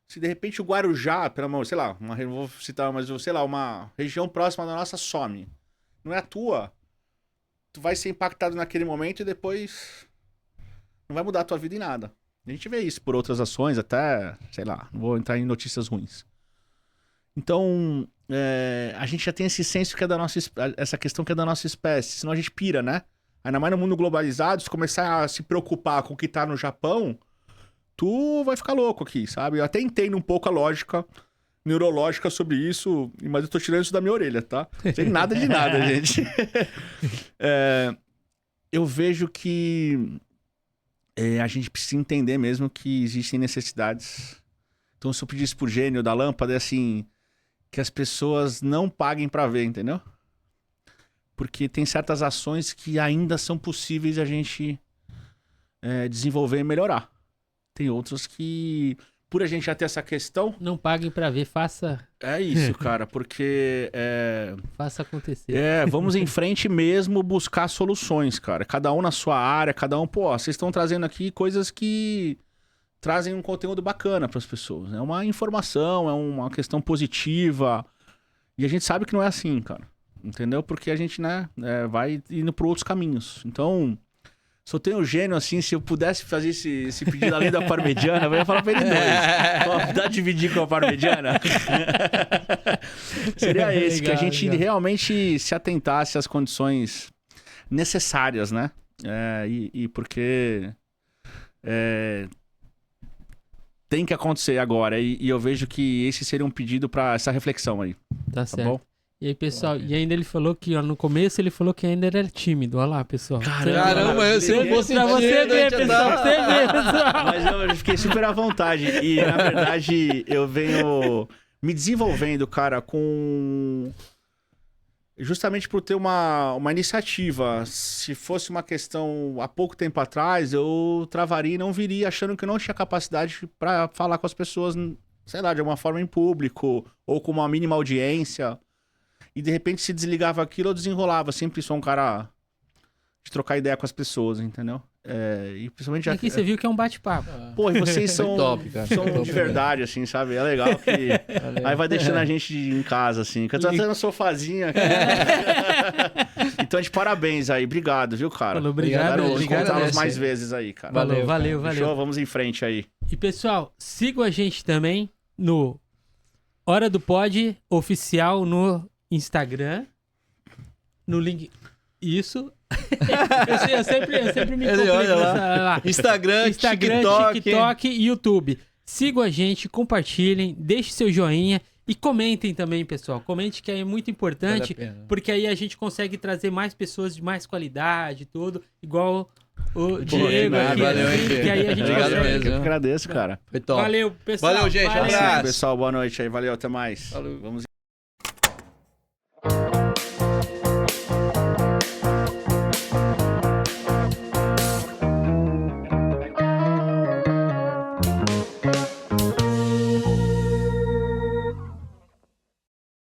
Se de repente o Guarujá, sei lá, vou citar, mas sei lá, uma região próxima da nossa some, não é a tua, tu vai ser impactado naquele momento e depois não vai mudar a tua vida em nada. A gente vê isso por outras ações, até, sei lá, não vou entrar em notícias ruins. Então, a gente já tem esse senso que é da nossa... Essa questão que é da nossa espécie. Senão a gente pira, né? Ainda mais no mundo globalizado, se começar a se preocupar com o que tá no Japão, tu vai ficar louco aqui, sabe? Eu até entendo um pouco a lógica neurológica sobre isso, mas eu tô tirando isso da minha orelha, tá? Não sei nada de nada, gente. Eu vejo que a gente precisa entender mesmo que existem necessidades. Então, se eu pedisse pro gênio da lâmpada, é assim, que as pessoas não paguem pra ver, entendeu? Porque tem certas ações que ainda são possíveis a gente desenvolver e melhorar. Tem outras que, por a gente já ter essa questão... Não paguem pra ver, faça... É isso, cara, porque... Faça acontecer. Vamos em frente mesmo buscar soluções, cara. Cada um na sua área, cada um... Pô, vocês estão trazendo aqui coisas que trazem um conteúdo bacana pras pessoas. É uma informação, é uma questão positiva. E a gente sabe que não é assim, cara. Entendeu? Porque a gente, né, vai indo por outros caminhos. Então... Se eu tenho gênio assim, se eu pudesse fazer esse pedido além da parmegiana, eu ia falar pra ele dois. Dá dividir com a parmegiana? Seria esse, legal, que a gente realmente se atentasse às condições necessárias, né? Porque tem que acontecer agora. E eu vejo que esse seria um pedido pra essa reflexão aí. Tá certo. Bom? E aí, pessoal, e ainda ele falou que, ó, no começo ele falou que ainda era tímido. Olha lá, pessoal. Caramba, se eu fosse pra você ver, pessoal, pra você ver, pessoal. Mas eu fiquei super à vontade. E, na verdade, eu venho me desenvolvendo, cara, com... Justamente por ter uma iniciativa. Se fosse uma questão há pouco tempo atrás, eu travaria e não viria achando que eu não tinha capacidade pra falar com as pessoas, sei lá, de alguma forma em público, ou com uma mínima audiência... E de repente se desligava aquilo, eu desenrolava. Sempre sou um cara de trocar ideia com as pessoas, entendeu? E principalmente aqui você viu que é um bate-papo. Pô, e vocês são, top, cara. São top, de verdade, assim, sabe? É legal que... Aí vai deixando a gente em casa, assim. Que eu tô tendo um sofazinho aqui. Então, de parabéns aí. Obrigado, viu, cara? Falou, obrigado. Vamos encontrá-los mais vezes aí, cara. Valeu. Fechou? Vamos em frente aí. E, pessoal, sigam a gente também no Hora do Pod Oficial no Instagram, no link... Isso. eu sempre me complico lá. Instagram, TikTok e YouTube. Sigam a gente, compartilhem, deixem seu joinha e comentem também, pessoal. Comente, que é muito importante, porque aí a gente consegue trazer mais pessoas de mais qualidade e tudo, igual o Diego aqui. Valeu, que aí a gente obrigado consegue... mesmo. Eu que agradeço, cara. Foi top. Valeu, pessoal. Valeu, gente. Um abraço. Pessoal, boa noite aí. Valeu, até mais. Valeu. Vamos